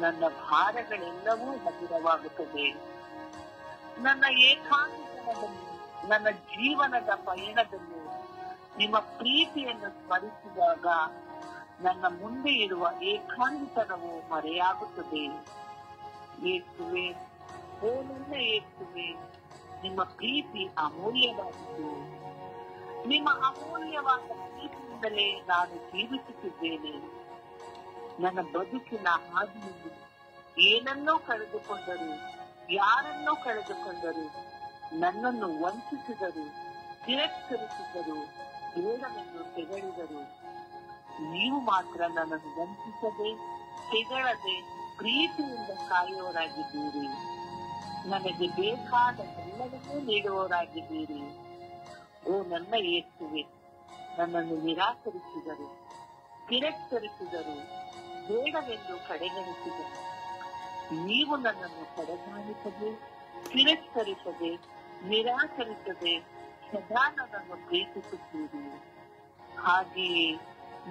ನನ್ನ ಭಾರಗಳೆಲ್ಲವೂ ಹಗುರವಾಗುತ್ತದೆ. ನನ್ನ ಏಕಾಂತದಲ್ಲಿ, ನನ್ನ ಜೀವನದ ಪಯಣದಲ್ಲಿ ನಿಮ್ಮ ಪ್ರೀತಿಯನ್ನು ಸ್ಮರಿಸುವಾಗ ನನ್ನ ಮುಂದೆ ಇರುವ ಏಕಾಂತನವು ಮರೆಯಾಗುತ್ತದೆ. ಯೇಸುವೆ, ಓ ನನ್ನ ಯೇಸುವೆ, ನಿಮ್ಮ ಪ್ರೀತಿ ಅಮೂಲ್ಯವಾಗಿದೆ. ನಿಮ್ಮ ಅಮೂಲ್ಯವಾದ ಪ್ರೀತಿಯಿಂದಲೇ ನಾನು ಜೀವಿಸುತ್ತಿದ್ದೇನೆ. ನನ್ನ ಬದುಕಿನ ಹಾದಿಯಲ್ಲಿ ಏನನ್ನೋ ಕಳೆದುಕೊಂಡರು, ಯಾರನ್ನೋ ಕಳೆದುಕೊಂಡರು, ನನ್ನನ್ನು ವಂಚಿಸಿದರು, ತಿರಸ್ಕರಿಸಿದರು, ಬೇಡವೆಂದು ತೆಗಳಿದರು. ನೀವು ಮಾತ್ರ ನನ್ನನ್ನು ವಂಚಿಸದೆ, ತೆಗಳದೆ, ಪ್ರೀತಿಯಿಂದ ಕಾಯುವವರಾಗಿದ್ದೀರಿ. ನನಗೆ ಬೇಕಾದ ಎಲ್ಲವನ್ನೂ ನೀಡುವವರಾಗಿದ್ದೀರಿ. ಓ ನನ್ನ ಯೇಸುವೆ, ನನ್ನನ್ನು ನಿರಾಕರಿಸಿದರು, ತಿರಸ್ಕರಿಸಿದರು, ಬೇಡವೆಂದು ಕಡೆಗಣಿಸಿದರು. ನೀವು ನನ್ನನ್ನು ಕಡೆಗಾಣಿಸದೆ, ತಿರಸ್ಕರಿಸದೆ, ನಿರಾಕರಿಸದೆ ಸದಾ ನನ್ನನ್ನು ಪ್ರೀತಿಸುತ್ತೀರಿ. ಹಾಗೆಯೇ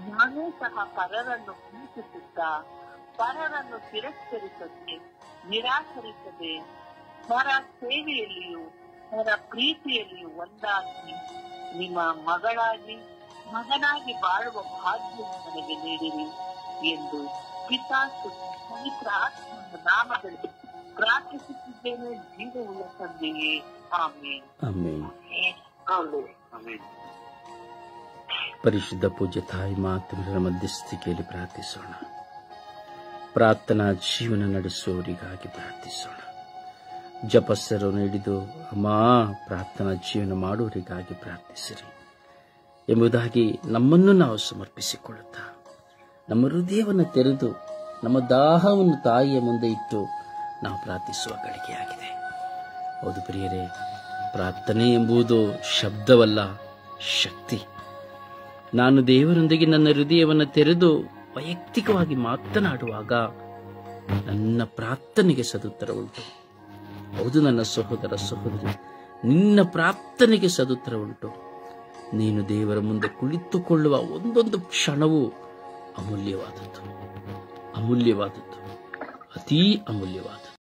ನಾನೂ ಸಹ ಪರರನ್ನು ಪ್ರೀತಿಸುತ್ತಾ, ಪರರನ್ನು ತಿರಸ್ಕರಿಸದೆ, ನಿರಾಕರಿಸದೆ, ಪರ ಸೇವೆಯಲ್ಲಿಯೂ ಪರ ಪ್ರೀತಿಯಲ್ಲಿಯೂ ಒಂದಾಗಿ ನಿಮ್ಮ ಮಗನಾಗಿ ಬಾಳುವ ಭಾಗ್ಯ ನನಗೆ ನೀಡಿರಿ ಎಂದು ಪಿತಾ ಪವಿತ್ರ ಆತ್ಮನ ನಾಮದಲ್ಲಿ ಪ್ರಾರ್ಥಿಸುತ್ತಿದ್ದೇನೆ. ಜೀವವುಳ್ಳ ತಂದೆಯೇ, ಆಮೇನ್. ಆಮೇನ್. ಆಮೇನ್. ಪರಿಶುದ್ಧ ಪೂಜ್ಯ ತಾಯಿ ಮಾತೆಯರ ಮಧ್ಯಸ್ಥಿಕೆಯಲ್ಲಿ ಪ್ರಾರ್ಥಿಸೋಣ. ಪ್ರಾರ್ಥನಾ ಜೀವನ ನಡೆಸುವವರಿಗಾಗಿ ಪ್ರಾರ್ಥಿಸೋಣ. ಜಪಸ್ಸರನ್ನು ಹಿಡಿದು ಅಮ್ಮ ಪ್ರಾರ್ಥನಾ ಜೀವನ ಮಾಡುವವರಿಗಾಗಿ ಪ್ರಾರ್ಥಿಸಿರಿ ಎಂಬುದಾಗಿ ನಮ್ಮನ್ನು ನಾವು ಸಮರ್ಪಿಸಿಕೊಳ್ಳುತ್ತಾ ನಮ್ಮ ಹೃದಯವನ್ನು ತೆರೆದು ನಮ್ಮ ದಾಹವನ್ನು ತಾಯಿಯ ಮುಂದೆ ಇಟ್ಟು ನಾವು ಪ್ರಾರ್ಥಿಸುವ ಗಳಿಗೆಯಾಗಿದೆ. ಹೌದು ಪ್ರಿಯರೇ, ಪ್ರಾರ್ಥನೆ ಎಂಬುದು ಶಬ್ದವಲ್ಲ, ಶಕ್ತಿ. ನಾನು ದೇವರೊಂದಿಗೆ ನನ್ನ ಹೃದಯವನ್ನು ತೆರೆದು ವೈಯಕ್ತಿಕವಾಗಿ ಮಾತನಾಡುವಾಗ ನನ್ನ ಪ್ರಾರ್ಥನೆಗೆ ಸದುತ್ತರ ಉಂಟು. ಹೌದು ನನ್ನ ಸಹೋದರ ಸಹೋದರಿ, ನಿನ್ನ ಪ್ರಾರ್ಥನೆಗೆ ಸದುತ್ತರ ಉಂಟು. ನೀನು ದೇವರ ಮುಂದೆ ಕುಳಿತುಕೊಳ್ಳುವ ಒಂದೊಂದು ಕ್ಷಣವೂ ಅಮೂಲ್ಯವಾದದ್ದು, ಅಮೂಲ್ಯವಾದದ್ದು, ಅತೀ ಅಮೂಲ್ಯವಾದದ್ದು.